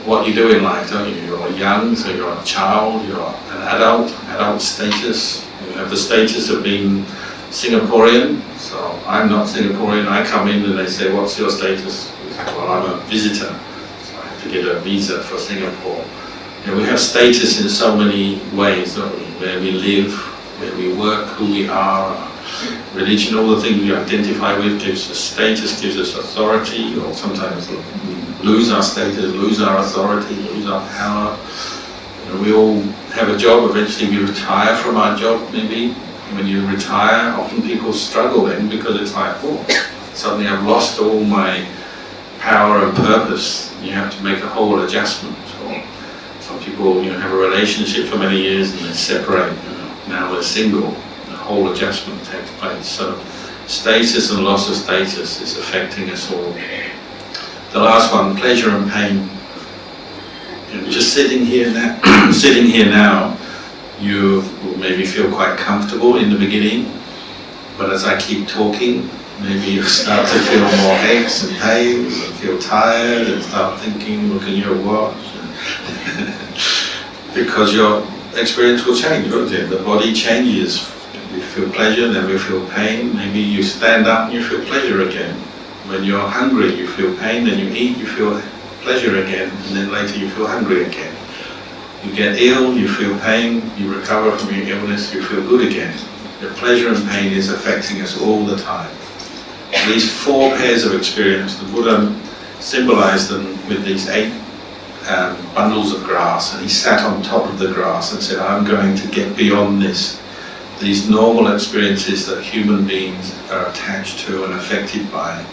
what you do in life, don't you? You're young, so you're a child, you're an adult status. You have the status of being Singaporean, so I'm not Singaporean. I come in and they say, what's your status? Well, I'm a visitor, so I have to get a visa for Singapore. And we have status in so many ways, don't we? Where we live, where we work, who we are, religion, all the things we identify with gives us status, gives us authority, or sometimes we lose our status, lose our authority, lose our power. We all have a job, eventually we retire from our job maybe. When you retire, often people struggle then because it's like, oh, suddenly I've lost all my power and purpose. You have to make a whole adjustment. Or some people have a relationship for many years and they separate. Now they're single. The whole adjustment takes place. So status and loss of status is affecting us all. The last one, pleasure and pain. Just sitting here now, you will maybe feel quite comfortable in the beginning, but as I keep talking, maybe you start to feel more aches and pains and feel tired and start thinking, look at your watch. Because your experience will change, won't it? The body changes. You feel pleasure, then you feel pain. Maybe you stand up and you feel pleasure again. When you're hungry, you feel pain, then you eat, you feel pleasure again, and then later you feel hungry again. You get ill, you feel pain, you recover from your illness, you feel good again. The pleasure and pain is affecting us all the time. These 4 pairs of experience, the Buddha symbolized them with these 8 bundles of grass, and he sat on top of the grass and said, I'm going to get beyond this. These normal experiences that human beings are attached to and affected by,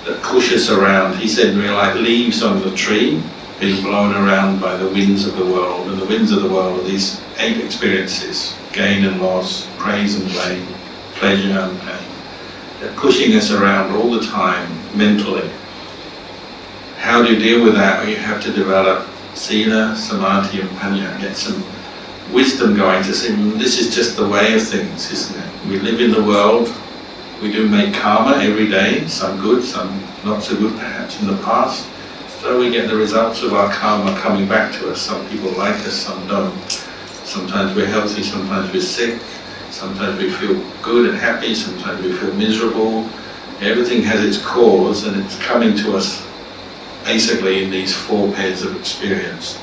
that push us around. He said we're like leaves on the tree, being blown around by the winds of the world. And the winds of the world are these 8 experiences: gain and loss, praise and blame, pleasure and pain. They're pushing us around all the time, mentally. How do you deal with that? Well, you have to develop sila, samadhi and panya, get some wisdom going to see, this is just the way of things, isn't it? We live in the world, we do make karma every day, some good, some not so good perhaps in the past. So we get the results of our karma coming back to us. Some people like us, some don't. Sometimes we're healthy, sometimes we're sick, sometimes we feel good and happy, sometimes we feel miserable. Everything has its cause and it's coming to us basically in these 4 pairs of experience.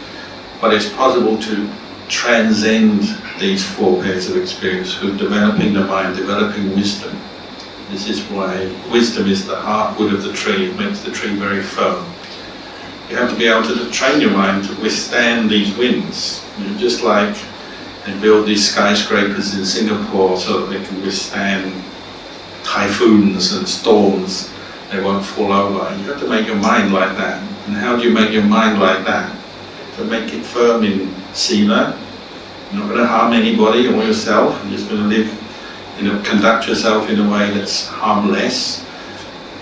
But it's possible to transcend these 4 pairs of experience through developing the mind, developing wisdom. This is why wisdom is the heartwood of the tree. It makes the tree very firm. You have to be able to train your mind to withstand these winds. Just like they build these skyscrapers in Singapore so that they can withstand typhoons and storms. They won't fall over. You have to make your mind like that. And how do you make your mind like that? To make it firm in sila. You're not going to harm anybody or yourself. You're just going to live, conduct yourself in a way that's harmless.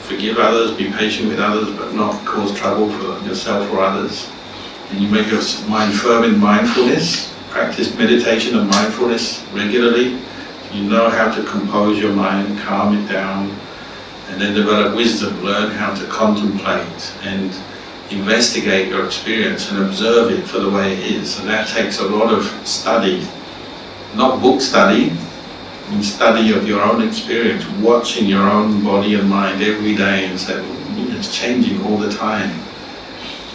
Forgive others, be patient with others, but not cause trouble for yourself or others. And you make your mind firm in mindfulness. Practice meditation and mindfulness regularly. You know how to compose your mind, calm it down, and then develop wisdom. Learn how to contemplate and investigate your experience and observe it for the way it is. And that takes a lot of study, not book study, study of your own experience, watching your own body and mind every day and say, it's changing all the time.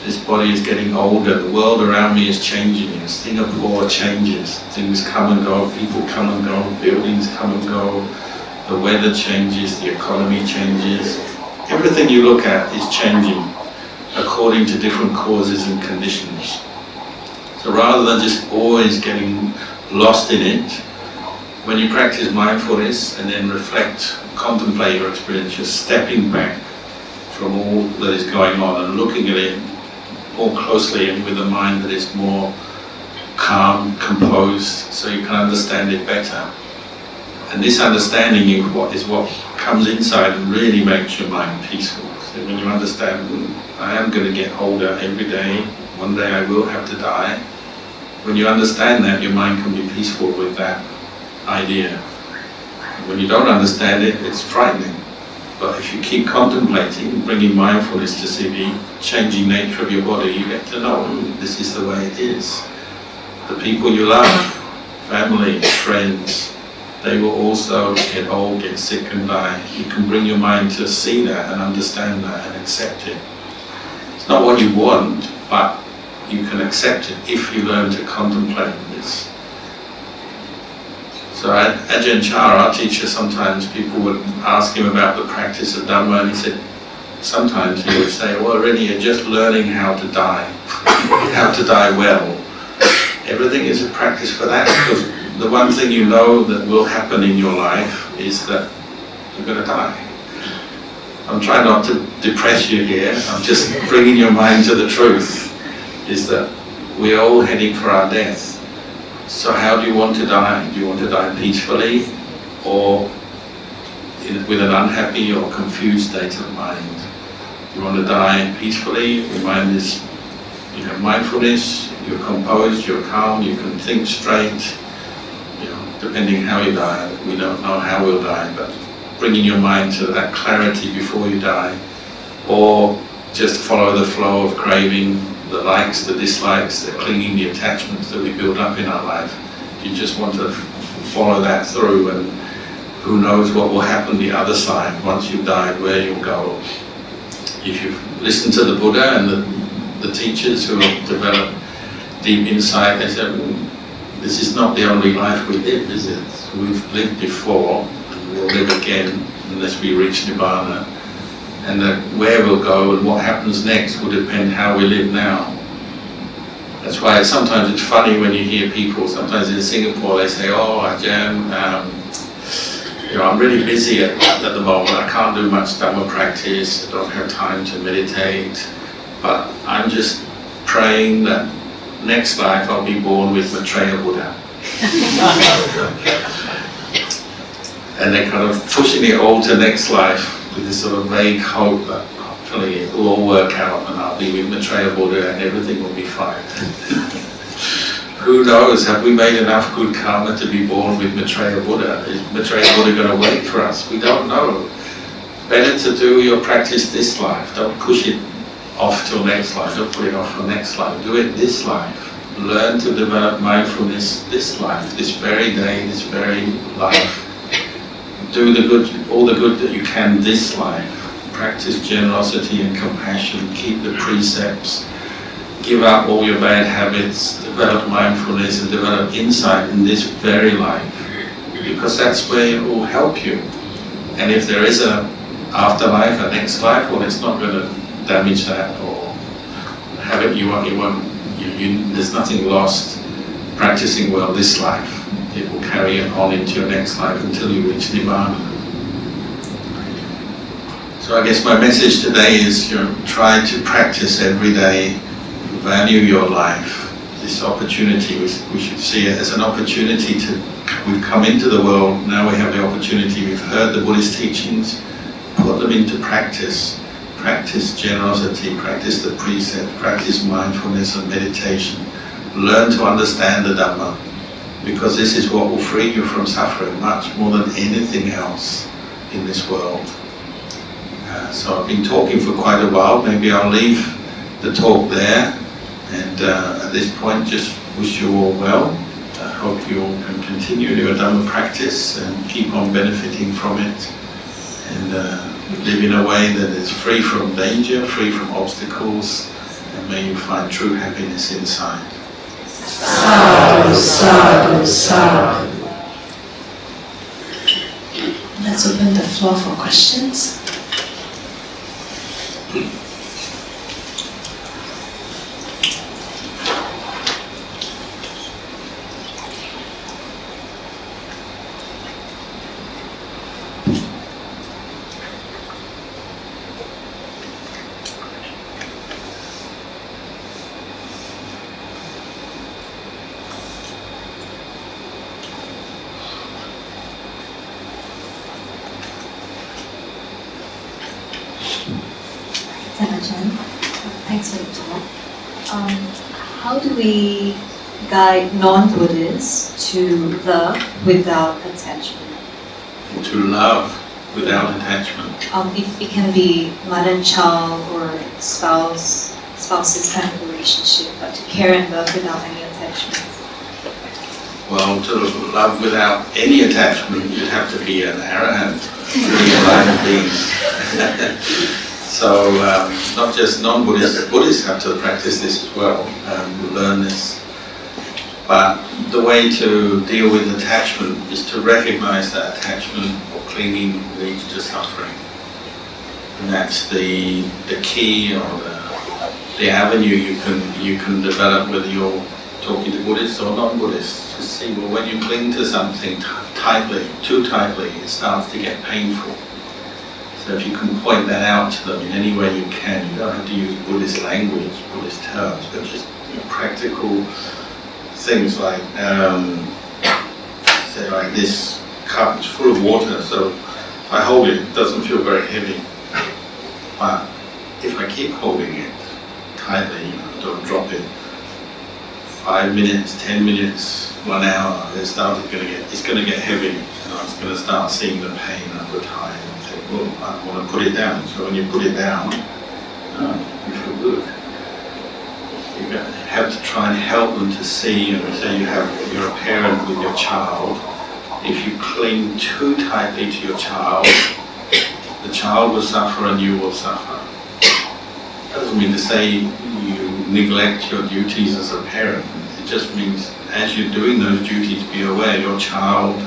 This body is getting older, the world around me is changing, Singapore changes, things come and go, people come and go, buildings come and go, the weather changes, the economy changes. Everything you look at is changing according to different causes and conditions. So rather than just always getting lost in it, when you practice mindfulness and then reflect, contemplate your experience, you're stepping back from all that is going on and looking at it more closely and with a mind that is more calm, composed, so you can understand it better. And this understanding is what comes inside and really makes your mind peaceful. So when you understand, I am going to get older every day, one day I will have to die. When you understand that, your mind can be peaceful with that idea. When you don't understand it, it's frightening. But if you keep contemplating, bringing mindfulness to see the changing nature of your body, you get to know this is the way it is. The people you love, family, friends, they will also get old, get sick and die. You can bring your mind to see that and understand that and accept it. It's not what you want, but you can accept it if you learn to contemplate this. So Ajahn Chah, our teacher, sometimes people would ask him about the practice of Dhamma, and he said, sometimes he would say, well, already you're just learning how to die, how to die well. Everything is a practice for that, because the one thing you know that will happen in your life is that you're going to die. I'm trying not to depress you here, I'm just bringing your mind to the truth, is that we're all heading for our death. So how do you want to die? Do you want to die peacefully, or with an unhappy or confused state of mind? You want to die peacefully, your mind is, you have mindfulness, you're composed, you're calm, you can think straight, depending how you die. We don't know how we'll die, but bringing your mind to that clarity before you die, or just follow the flow of craving, the likes, the dislikes, the clinging, the attachments that we build up in our life. You just want to follow that through, and who knows what will happen the other side once you've died, where you'll go. If you listen to the Buddha and the teachers who have developed deep insight, they say, this is not the only life we live, is it? We've lived before, and we'll live again unless we reach Nibbana. And that where we'll go and what happens next will depend how we live now. That's why sometimes it's funny when you hear people, sometimes in Singapore they say, oh Ajahn, I'm really busy at the moment, I can't do much Dhamma practice, I don't have time to meditate, but I'm just praying that next life I'll be born with Maitreya Buddha. And they're kind of pushing it all to next life with this sort of vague hope that hopefully it will all work out and I'll be with Maitreya Buddha and everything will be fine. Who knows, have we made enough good karma to be born with Maitreya Buddha? Is Maitreya Buddha going to wait for us? We don't know. Better to do your practice this life. Don't push it off till next life. Don't put it off for next life. Do it this life. Learn to develop mindfulness this life, this very day, this very life. Do the good, all the good that you can this life. Practice generosity and compassion. Keep the precepts. Give up all your bad habits. Develop mindfulness and develop insight in this very life. Because that's where it will help you. And if there is a afterlife, a next life, well, it's not going to damage that or have it. There's nothing lost practicing well this life. It will carry it on into your next life until you reach Nibbana. So I guess my message today is, try to practice every day, value your life. This opportunity, we should see it as an opportunity we've come into the world, now we have the opportunity, we've heard the Buddhist teachings, put them into practice. Practice generosity, practice the precepts, practice mindfulness and meditation. Learn to understand the Dhamma, because this is what will free you from suffering much more than anything else in this world. So I've been talking for quite a while, maybe I'll leave the talk there, and at this point just wish you all well. I hope you all can continue your Dhamma practice and keep on benefiting from it, and live in a way that is free from danger, free from obstacles, and may you find true happiness inside. Sadhu, sadhu, sadhu. Let's open the floor for questions. Ajahn, thanks for the talk. How do we guide non-Buddhists to love without attachment? To love without attachment. It can be mother and child or spouses kind of relationship, but to care and love without any attachment. Well, to love without any attachment, you'd have to be an arahant, to be a enlightened being. So, not just non-Buddhists, Buddhists have to practice this as well, learn this. But the way to deal with attachment is to recognize that attachment or clinging leads to suffering. And that's the key or the avenue you can develop, whether you're talking to Buddhists or non-Buddhists. Just see, well, when you cling to something tightly, too tightly, it starts to get painful. So if you can point that out to them in any way you can, you don't have to use Buddhist language, Buddhist terms, but just practical things like, say like this cup is full of water, so if I hold it, it doesn't feel very heavy. But if I keep holding it tightly, don't drop it, 5 minutes, 10 minutes, 1 hour, it's going to get heavy, and I'm going to start seeing the pain over time and think, well, I want to put it down. So when you put it down, you feel good. You have to try and help them to see, and say you're a parent with your child. If you cling too tightly to your child, the child will suffer and you will suffer. That doesn't mean to say you neglect your duties as a parent. It just means as you're doing those duties, be aware your child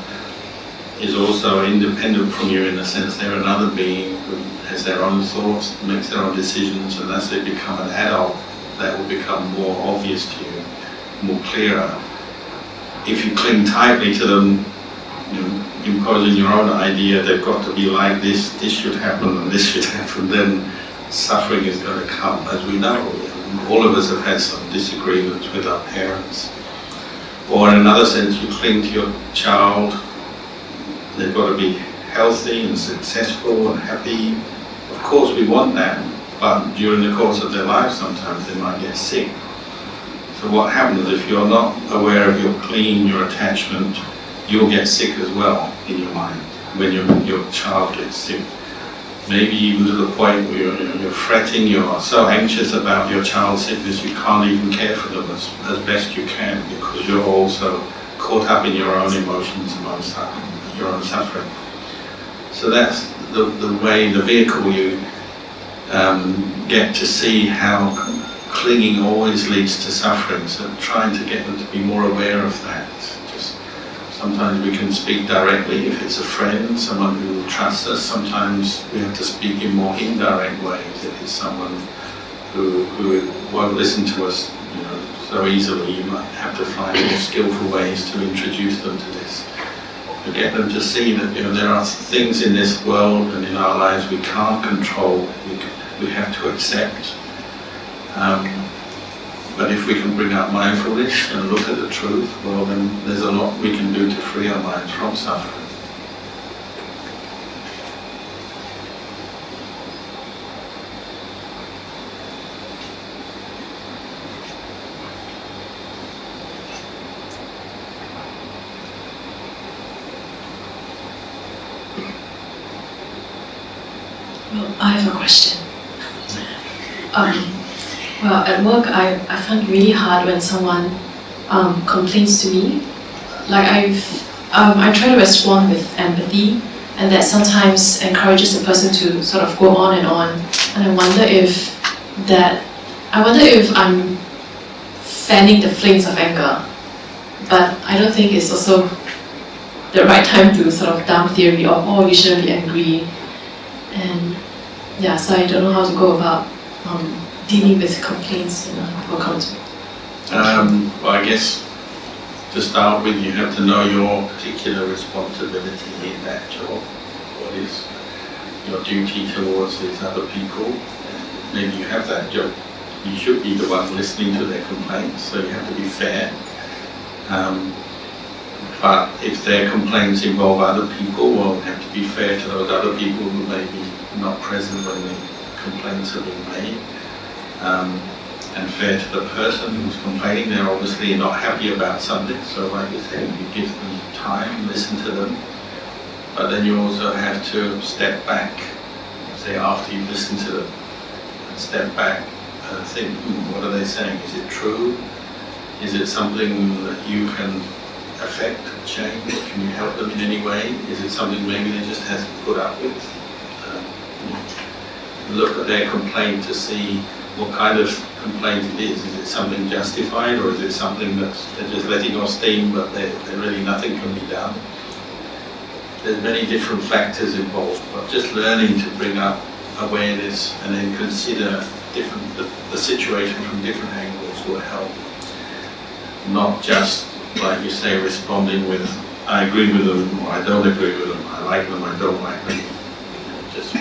is also independent from you in the sense they're another being who has their own thoughts, makes their own decisions, and as they become an adult, that will become more obvious to you, more clearer. If you cling tightly to them, imposing your own idea, they've got to be like this should happen and this should happen, then suffering is going to come, as we know. All of us have had some disagreements with our parents. Or in another sense, you cling to your child, they've got to be healthy and successful and happy. Of course we want that, but during the course of their life sometimes they might get sick. So what happens if you're not aware of your clinging, your attachment, you'll get sick as well in your mind when your child gets sick. Maybe even to the point where you're fretting, you're so anxious about your child's sickness you can't even care for them as best you can because you're also caught up in your own emotions and your own suffering. So that's the way, the vehicle you get to see how clinging always leads to suffering. So trying to get them to be more aware of that. Sometimes we can speak directly if it's a friend, someone who trusts us. Sometimes we have to speak in more indirect ways if it's someone who won't listen to us so easily. You might have to find more skillful ways to introduce them to this. To get them to see that there are things in this world and in our lives we can't control, we have to accept. But if we can bring up mindfulness and look at the truth, well then there's a lot we can do to free our minds from suffering. Well, I have a question. Well, at work, I find it really hard when someone complains to me. Like I try to respond with empathy, and that sometimes encourages the person to sort of go on. And I wonder if I'm fanning the flames of anger. But I don't think it's also the right time to sort of dump theory of, you shouldn't be angry. And yeah, so I don't know how to go about dealing with complaints or comments. Well, I guess to start with, you have to know your particular responsibility in that job. What is your duty towards these other people? Maybe you have that job. You should be the one listening to their complaints, so you have to be fair. But if their complaints involve other people, well, you have to be fair to those other people who may be not present when the complaints are being made. And fair to the person who's complaining. They're obviously not happy about something, so like you said, you give them time, listen to them, but then you also have to step back, say after you've listened to them, and step back and think, what are they saying? Is it true? Is it something that you can affect or change? Can you help them in any way? Is it something maybe they just have to put up with? Look at their complaint to see what kind of complaint it is. Is it something justified, or is it something that they're just letting off steam but really nothing can be done? There's many different factors involved, but just learning to bring up awareness and then consider the situation from different angles will help. Not just, like you say, responding with, I agree with them, or I don't agree with them, I like them, I don't like them. Just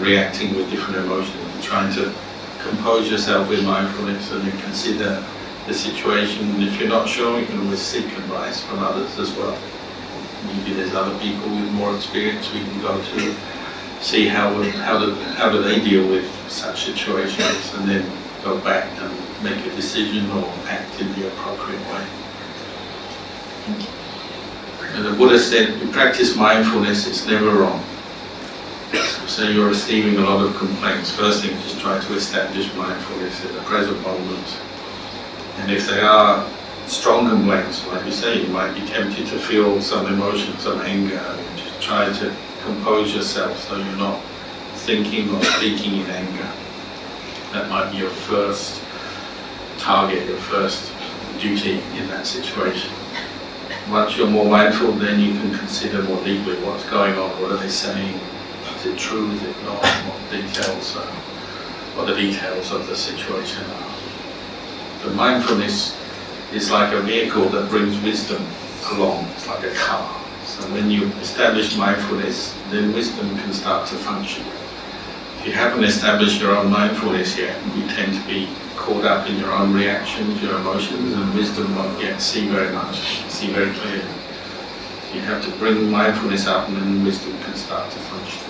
reacting with different emotions and trying to compose yourself with mindfulness and then consider the situation. And if you're not sure, you can always seek advice from others as well. Maybe there's other people with more experience we can go to, see how do they deal with such situations, and then go back and make a decision or act in the appropriate way. And the Buddha said, you practice mindfulness, it's never wrong. So you're receiving a lot of complaints. First thing, just try to establish mindfulness in the present moment. And if they are strong complaints, like you say, you might be tempted to feel some emotion, some anger. Just try to compose yourself so you're not thinking or speaking in anger. That might be your first target, your first duty in that situation. Once you're more mindful, then you can consider more deeply what's going on, what are they saying, is it true, is it not, what the details of the situation are. The mindfulness is like a vehicle that brings wisdom along, it's like a car. So when you establish mindfulness, then wisdom can start to function. If you haven't established your own mindfulness yet, you tend to be caught up in your own reactions, your emotions, and wisdom won't yet see very much, see very clearly. You have to bring mindfulness up and then wisdom can start to function.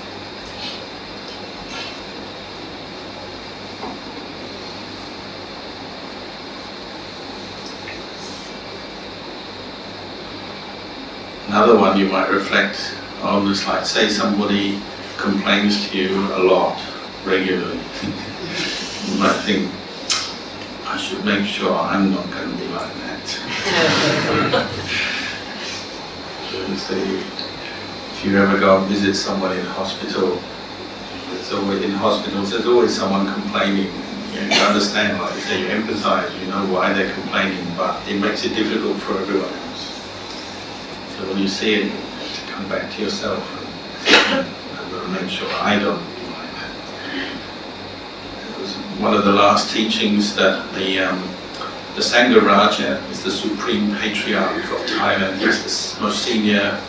Another one you might reflect on is like, say somebody complains to you a lot, regularly. You might think, I should make sure I'm not going to be like that. So if you ever go and visit someone in hospital, there's always someone complaining. You understand, like you say, you empathize, you know why they're complaining, but it makes it difficult for everyone else. So when you see it, you have to come back to yourself and I'm going to make sure I don't be like that. It was one of the last teachings that the Sangha Raja is the supreme patriarch of Thailand. He's the most senior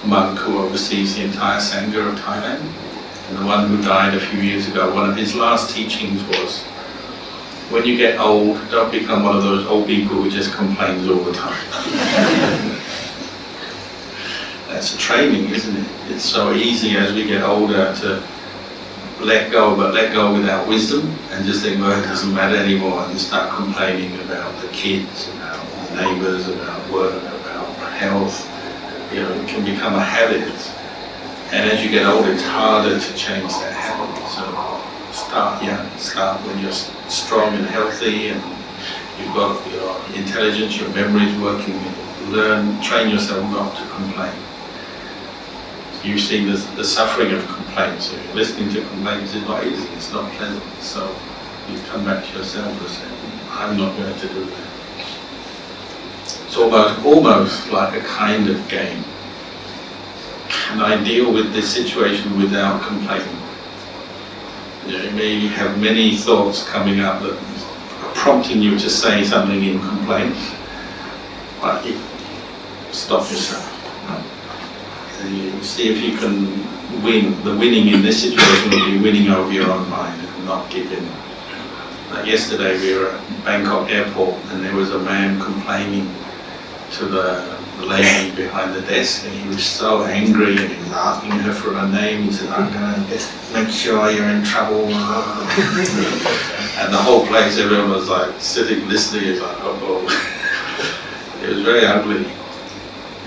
monk who oversees the entire Sangha of Thailand. And the one who died a few years ago, one of his last teachings was, when you get old, don't become one of those old people who just complains all the time. That's a training, isn't it? It's so easy as we get older to let go, but let go without wisdom and just think, well, it doesn't matter anymore, and start complaining about the kids, about the neighbours, about work, about health. You know, it can become a habit. And as you get older, it's harder to change that habit. So start young, start when you're strong and healthy and you've got your intelligence, your memory's working. Train yourself not to complain. You've seen the suffering of complaints. So you're listening to complaints, it's not easy, it's not pleasant. So you come back to yourself and say, I'm not going to do that. It's almost like a kind of game. Can I deal with this situation without complaining? You may have many thoughts coming up that are prompting you to say something in complaint, but you stop yourself. And you see if you can win. The winning in this situation will be winning over your own mind and not giving. Like yesterday we were at Bangkok airport and there was a man complaining to the lady behind the desk, and he was so angry and he was asking her for her name. He said, I'm going to make sure you're in trouble. And the whole place, everyone was like sitting listening. It's like, oh. It was very ugly.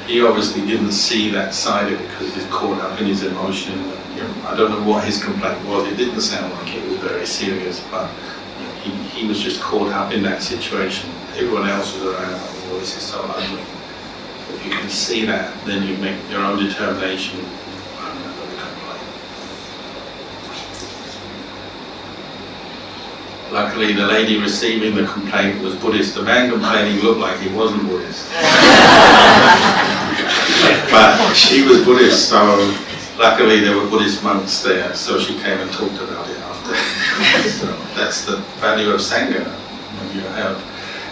He obviously didn't see that side of it because he's caught up in his emotion. You know, I don't know what his complaint was. It didn't sound like it was very serious, but you know, he was just caught up in that situation. Everyone else was around, oh, this is so ugly. If you can see that, then you make your own determination. I'm not going to complain. Luckily, the lady receiving the complaint was Buddhist. The man complaining looked like he wasn't Buddhist. But she was Buddhist, so luckily there were Buddhist monks there, so she came and talked about it after. So that's the value of Sangha. When you have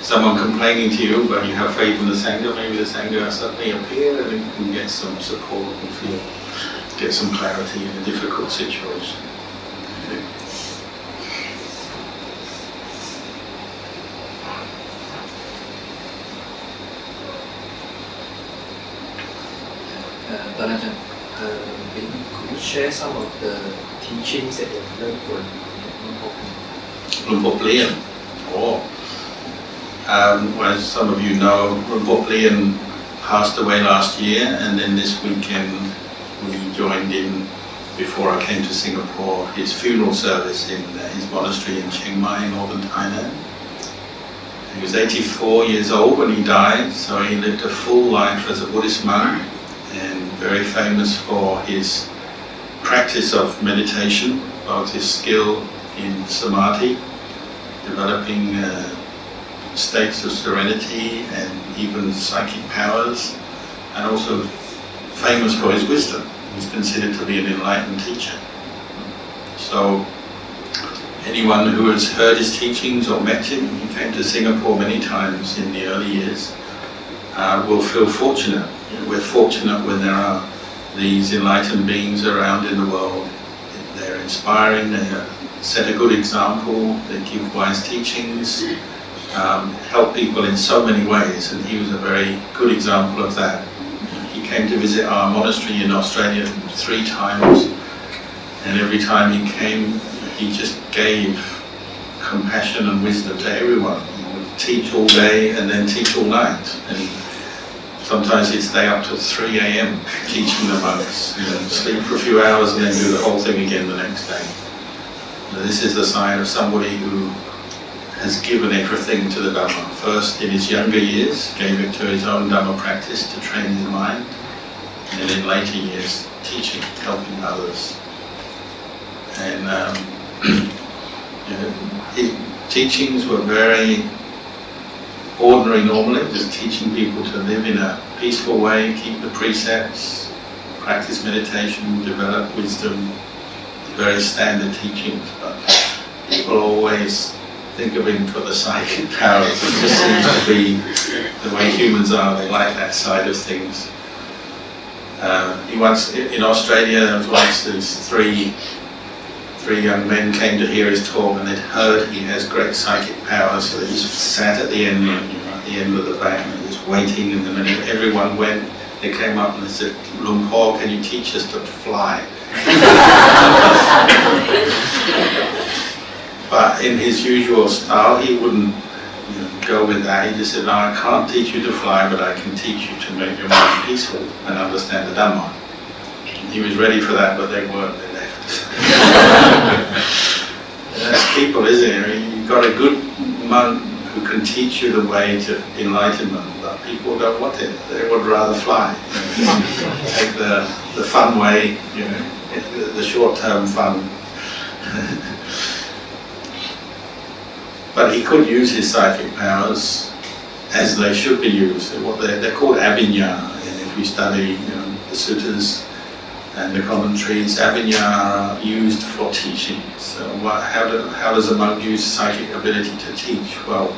someone complaining to you, but you have faith in the Sangha, maybe the Sangha suddenly appear and you can get some support and get some clarity in a difficult situation. Ajahn, maybe could you share some of the teachings that you have learned from Luang Por Plien. As some of you know, Luang Por Plien passed away last year, and then this weekend we joined in, before I came to Singapore, his funeral service in his monastery in Chiang Mai, northern Thailand. He was 84 years old when he died, so he lived a full life as a Buddhist monk, and very famous for his practice of meditation, both his skill in samadhi, developing states of serenity and even psychic powers, and also famous for his wisdom. He's considered to be an enlightened teacher. So anyone who has heard his teachings or met him, he came to Singapore many times in the early years, will feel fortunate. We're fortunate when there are these enlightened beings around in the world. They're inspiring, they set a good example, they give wise teachings, help people in so many ways, and he was a very good example of that. He came to visit our monastery in Australia 3 times, and every time he came, he just gave compassion and wisdom to everyone. He would teach all day and then teach all night. And sometimes he'd stay up till 3 a.m. teaching the monks, sleep for a few hours and then do the whole thing again the next day. This is the sign of somebody who has given everything to the Dhamma. First, in his younger years, gave it to his own Dhamma practice to train his mind, and in later years, teaching, helping others. And his teachings were very ordinary normally, just teaching people to live in a peaceful way, keep the precepts, practice meditation, develop wisdom, very standard teachings, but people always think of him for the psychic powers. It just seems to be the way humans are, they like that side of things. He once, in Australia, there was once these three young men came to hear his talk, and they'd heard he has great psychic powers, so they just sat at the end, at the end of the bank, and just waiting, and the minute everyone went, they came up and they said, "Luang Por, can you teach us to fly?" But in his usual style, he wouldn't go with that. He just said, "No, I can't teach you to fly, but I can teach you to make your mind peaceful and understand the Dhamma." He was ready for that, but they weren't. They left. That's people, isn't it? You've got a good monk who can teach you the way to enlightenment, but people don't want it. They would rather fly. Take the fun way, the short-term fun. But he could use his psychic powers as they should be used. They're called abhinya, and if you study the suttas and the commentaries, abhinya are used for teaching. So how does a monk use psychic ability to teach? Well,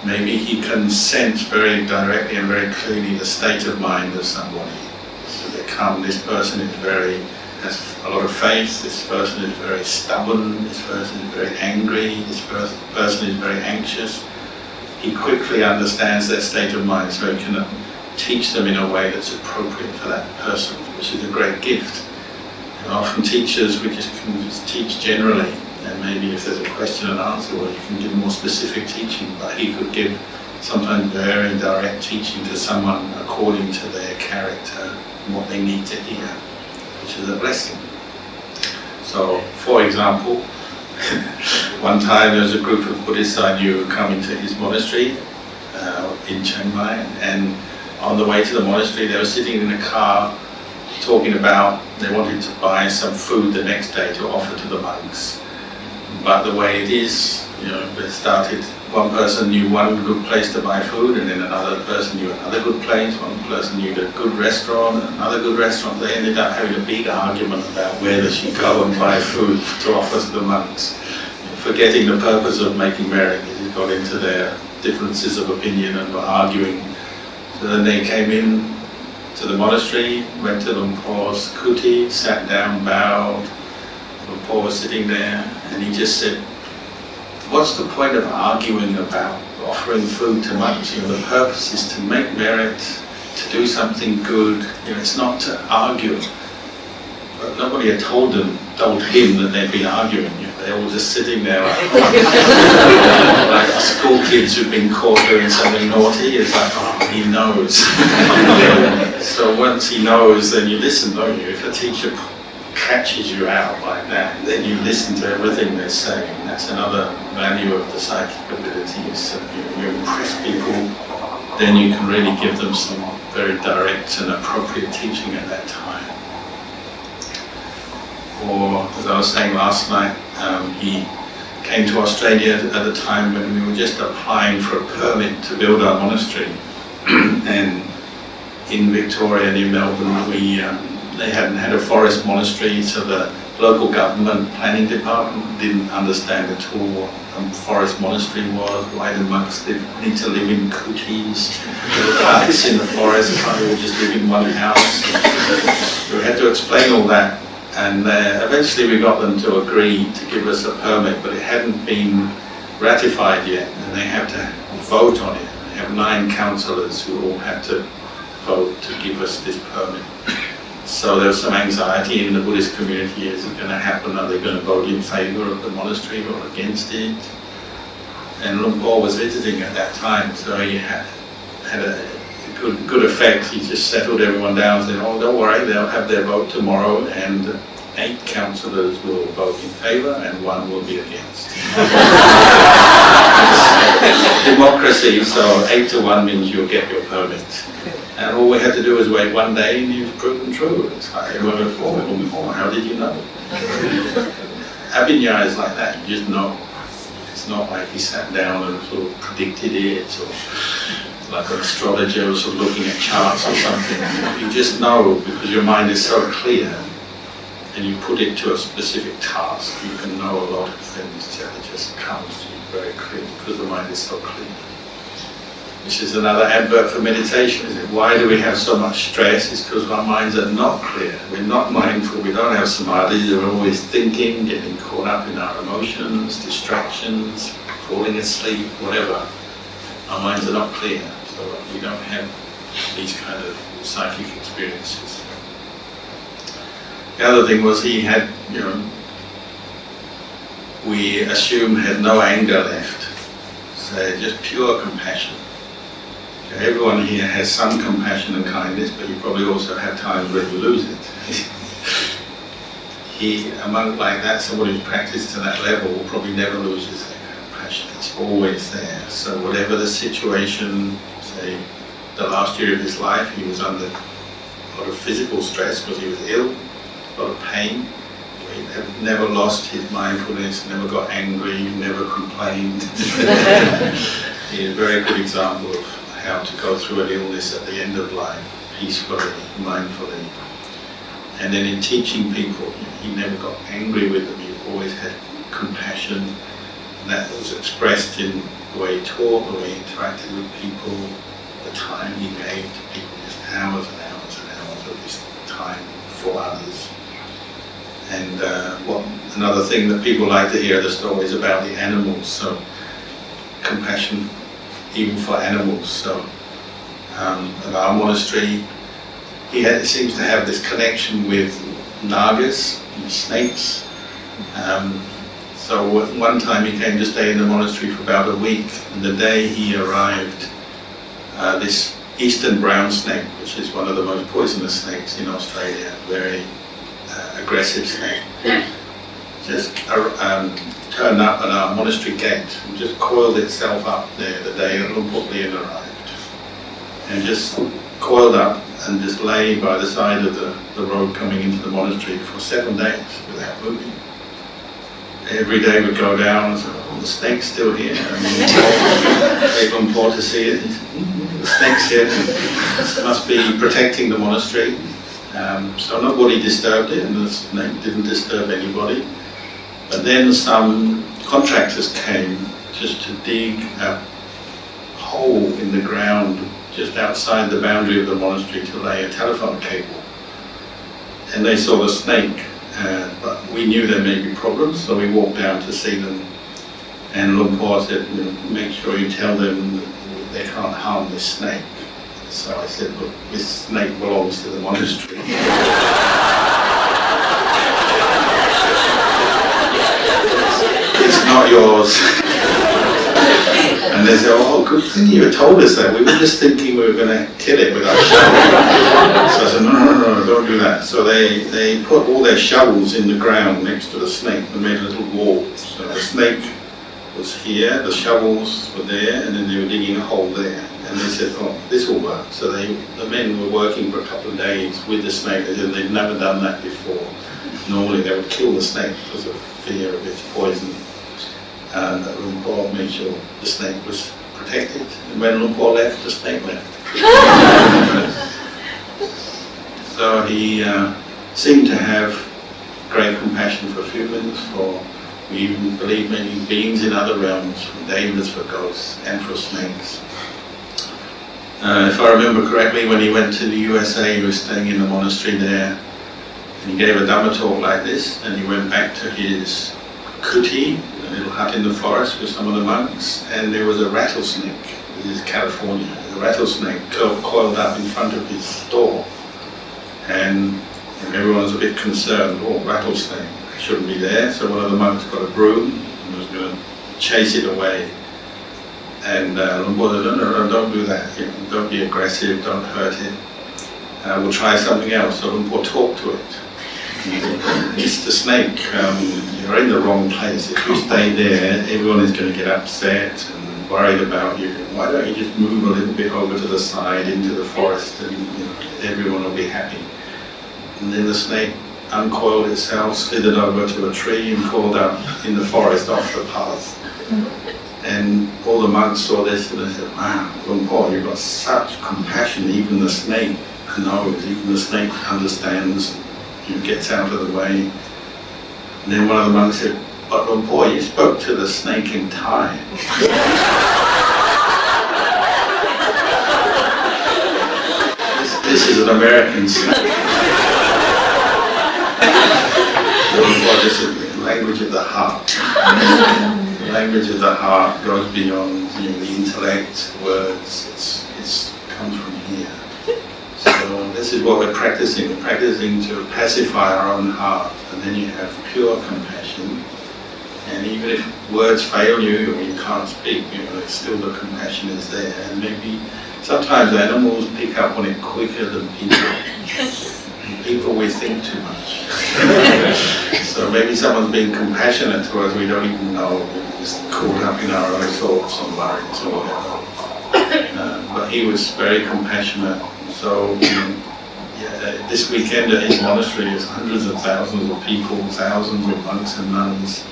maybe he can sense very directly and very clearly the state of mind of somebody. So they come, this person has a lot of faith, this person is very stubborn, this person is very angry, this person is very anxious. He quickly understands their state of mind, so he can teach them in a way that's appropriate for that person, which is a great gift. And often teachers, we can just teach generally, and maybe if there's a question and answer, well, you can give more specific teaching, but he could give sometimes very direct teaching to someone according to their character and what they need to hear, which is a blessing. So, for example, one time there was a group of Buddhists I knew coming to his monastery in Chiang Mai, and on the way to the monastery, they were sitting in a car talking about they wanted to buy some food the next day to offer to the monks. But the way it is, they started, one person knew one good place to buy food, and then another person knew another good place, one person knew a good restaurant, another good restaurant. They ended up having a big argument about where they should go and buy food to offer to the monks, forgetting the purpose of making merit. They got into their differences of opinion and were arguing. So then they came in to the monastery, went to Luang Por's kuti, sat down, bowed. Luang Por was sitting there, and he just said, "What's the point of arguing about offering food to monks? The purpose is to make merit, to do something good. It's not to argue." But nobody had told him that they'd been arguing. They were just sitting there like school kids who've been caught doing something naughty. It's like, oh, he knows. So once he knows, then you listen, don't you? If a teacher catches you out like that, then you listen to everything they're saying. That's another value of the psychic ability, is that you impress people, then you can really give them some very direct and appropriate teaching at that time. Or, as I was saying last night, he came to Australia at a time when we were just applying for a permit to build our monastery. And in Victoria, near Melbourne, they hadn't had a forest monastery, so the local government planning department didn't understand at all what a forest monastery was, why the monks need to live in kutis, little huts in the forest, can't all just live in one house. We had to explain all that. And eventually we got them to agree to give us a permit, but it hadn't been ratified yet, and they had to vote on it. They have 9 councillors who all had to vote to give us this permit. So there was some anxiety in the Buddhist community. Is it going to happen? Are they going to vote in favour of the monastery or against it? And Luang Por was visiting at that time, so he had a good effect. He just settled everyone down and said, "Oh, don't worry, they'll have their vote tomorrow, and 8 councillors will vote in favour and 1 will be against." Democracy, so 8 to 1 means you'll get your permit. And all we had to do was wait 1 day and it was proven true. It's like everyone was, "Oh, how did you know?" Abhinya is like that, you just know. It's not like he sat down and sort of predicted it, or like an astrologer sort of looking at charts or something. You just know because your mind is so clear, and you put it to a specific task, you can know a lot of things. It just comes to you very clear because the mind is so clear. Which is another advert for meditation, is it? Why do we have so much stress? It's because our minds are not clear. We're not mindful, we don't have samadhi, we're always thinking, getting caught up in our emotions, distractions, falling asleep, whatever. Our minds are not clear, so we don't have these kind of psychic experiences. The other thing was he had, we assume had no anger left. So just pure compassion. Everyone here has some compassion and kindness, but you probably also have times where you lose it. A monk like that, somebody who's practiced to that level, will probably never loses that compassion. It's always there. So whatever the situation, say the last year of his life, he was under a lot of physical stress because he was ill, a lot of pain. He never lost his mindfulness, never got angry, never complained. He's a very good example of how to go through an illness at the end of life, peacefully, mindfully. And then in teaching people, he never got angry with them, he always had compassion. And that was expressed in the way he taught, the way he interacted with people, the time he gave to people, just hours and hours and hours of his time for others. And another thing that people like to hear the stories about the animals, so compassion even for animals. So at our monastery, he seems to have this connection with nagas, snakes. So one time he came to stay in the monastery for about a week, and the day he arrived, this eastern brown snake, which is one of the most poisonous snakes in Australia, very aggressive snake, just turned up at our monastery gate and just coiled itself up there the day that Luang Por arrived. And just coiled up and just lay by the side of the road coming into the monastery for 7 days without moving. Every day would go down and say, oh, the snake's still here. And take on board to see it. The snake's here. Must be protecting the monastery. So nobody disturbed it, and the snake didn't disturb anybody. But then some contractors came just to dig a hole in the ground just outside the boundary of the monastery to lay a telephone cable. And they saw the snake, but we knew there may be problems, so we walked down to see them. And Luang Por said, make sure you tell them that they can't harm this snake. So I said, look, this snake belongs to the monastery. It's not yours. And they said, oh, good thing you told us that. We were just thinking we were going to kill it with our shovel. So I said, no, don't do that. So they put all their shovels in the ground next to the snake and made a little wall. So the snake was here, the shovels were there, and then they were digging a hole there. And they said, oh, this will work. So the men were working for a couple of days with the snake. They said they'd never done that before. Normally they would kill the snake because of fear of its poison. And Luang Por made sure the snake was protected. And when Luang Por left, the snake left. So he seemed to have great compassion for humans, we even believe many beings in other realms, for devas, for ghosts, and for snakes. If I remember correctly, when he went to the USA, he was staying in the monastery there, and he gave a Dhamma talk like this, and he went back to his kuti, a little hut in the forest with some of the monks, and there was a rattlesnake. This is California. A rattlesnake coiled up in front of his door, and everyone was a bit concerned. Oh, rattlesnake, shouldn't be there. So one of the monks got a broom and was going to chase it away. And Luang Por said, no, don't do that. Don't be aggressive, don't hurt it. We'll try something else. So Luang Por talked to it. Mr. Snake, you're in the wrong place. If you stay there, everyone is going to get upset and worried about you. Why don't you just move a little bit over to the side into the forest, and everyone will be happy. And then the snake uncoiled itself, slithered over to a tree and crawled up in the forest off the path. And all the monks saw this and they said, wow, Luang Por, you've got such compassion. Even the snake knows, even the snake understands, gets out of the way. And then one of the monks said, but Luang Por, you spoke to the snake in Thai. This is an American snake. Luang Por, this is the language of the heart. The language of the heart goes beyond the intellect, words. It's comes from here. So this is what we're practicing. We're practicing to pacify our own heart, and then you have pure compassion. And even if words fail you or you can't speak, still the compassion is there. And maybe sometimes animals pick up on it quicker than people. People, we think too much. So maybe someone's being compassionate to us, we don't even know. We're just caught up in our own thoughts and worries or whatever. But he was very compassionate. So this weekend at his monastery, there's hundreds of thousands of people, thousands of monks and nuns,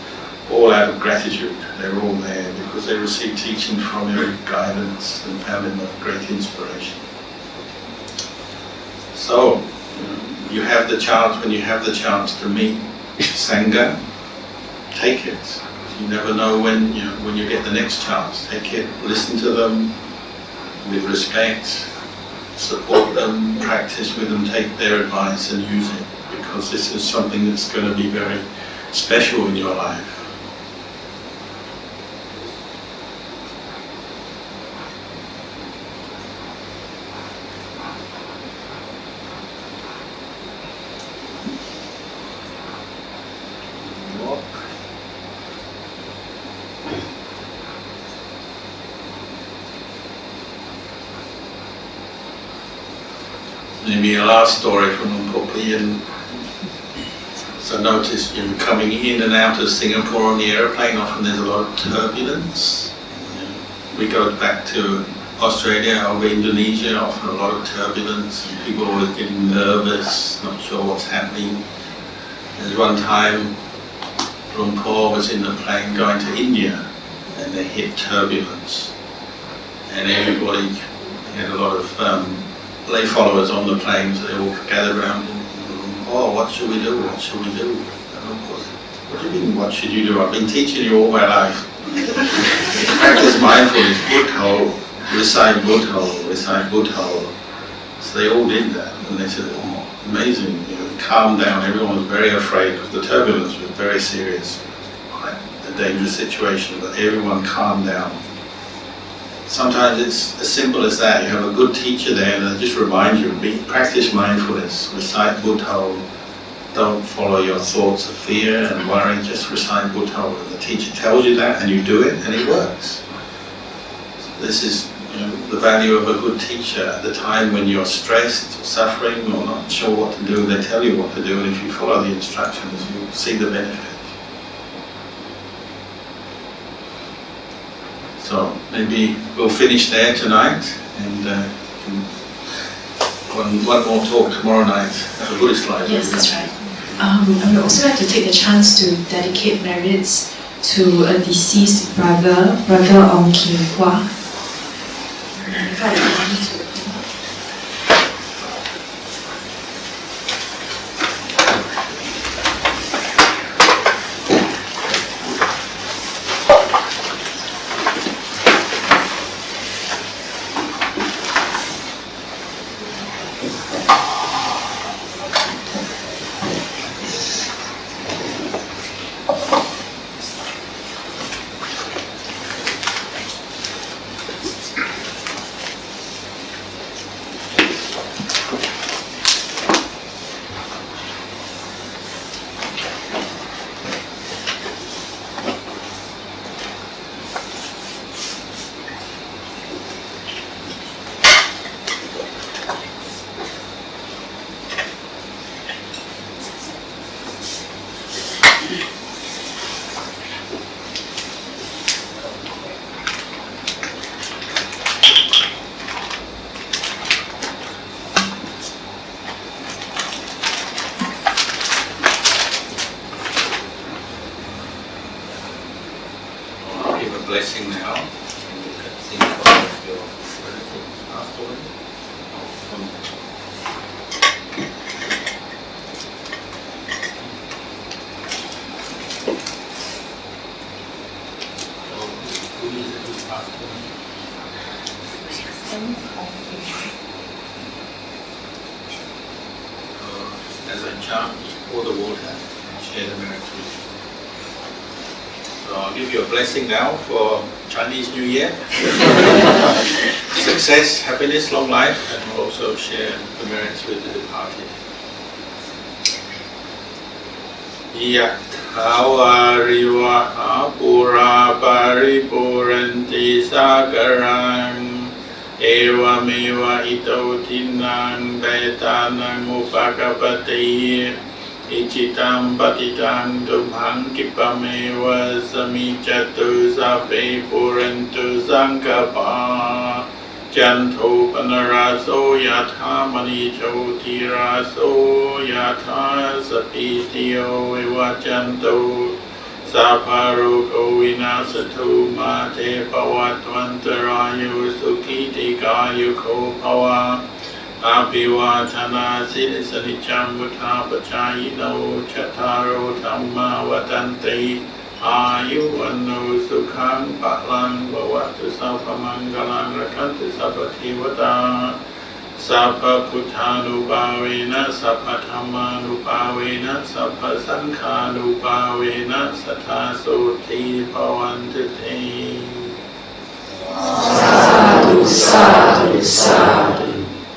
all out of gratitude. They're all there because they received teaching from him, guidance, and found him a great inspiration. So, you have the chance, when you have the chance to meet Sangha, take it. You never know when you get the next chance. Take it, listen to them with respect, support them, practice with them, take their advice and use it, because this is something that's going to be very special in your life. Maybe a last story from Luang Por Pien. So notice coming in and out of Singapore on the airplane, often there's a lot of turbulence. We go back to Australia, over Indonesia, often a lot of turbulence and people always getting nervous, not sure what's happening. There's one time Luang Por was in the plane going to India and they hit turbulence and everybody had a lot of lay followers on the plane, so they all gathered around him. Oh, what should we do? What should we do? What do you mean, what should you do? I've been teaching you all my life. Practice mindfulness, Buddha, recite Buddha, recite Buddha. So they all did that, and they said, oh, amazing, calm down. Everyone was very afraid because the turbulence was very serious, quite a dangerous situation, but everyone calmed down. Sometimes it's as simple as that. You have a good teacher there and they just remind you, practice mindfulness, recite Buddha, don't follow your thoughts of fear and worry, just recite Buddha. And the teacher tells you that and you do it and it works. So this is the value of a good teacher. At the time when you're stressed or suffering or not sure what to do, they tell you what to do, and if you follow the instructions, you see the benefit. So maybe we'll finish there tonight, and one more talk tomorrow night at the Buddhist life. Yes, that's right. I would also like to take the chance to dedicate merits to a deceased brother Ong Kim Hua. Blessing now, and you can think of your relatives passed away. Who is it who passed away? As I chant, pour the water and share the merits with you. So I'll give you a blessing now for Chinese New Year. Success, happiness, long life, and we'll also share the merits with the departed. Yathawarivaha pura paripuranti sakarang evameva ito tinang daitanang upakapati Ichitam patitam dubhang kipameva samichatu sape purantu sankapa Janto panaraso yatha manicho tiraso yatha sapityo evajanto Saparoko vinasato mate pavatvantarayo sukitikayo bhava Abhivatana siddhisanicham buddha pachayino chattaro dhamma vadanti ayuvanno sukhang palang bhavatu sapamangalang rakantu sapativata Sapa Putthanubhavena, Sapa Dhammanubhavena, Sapa Sankhanubhavena, Sathaso Te Bhavantu Te. Sadhu, sadhu, sadhu.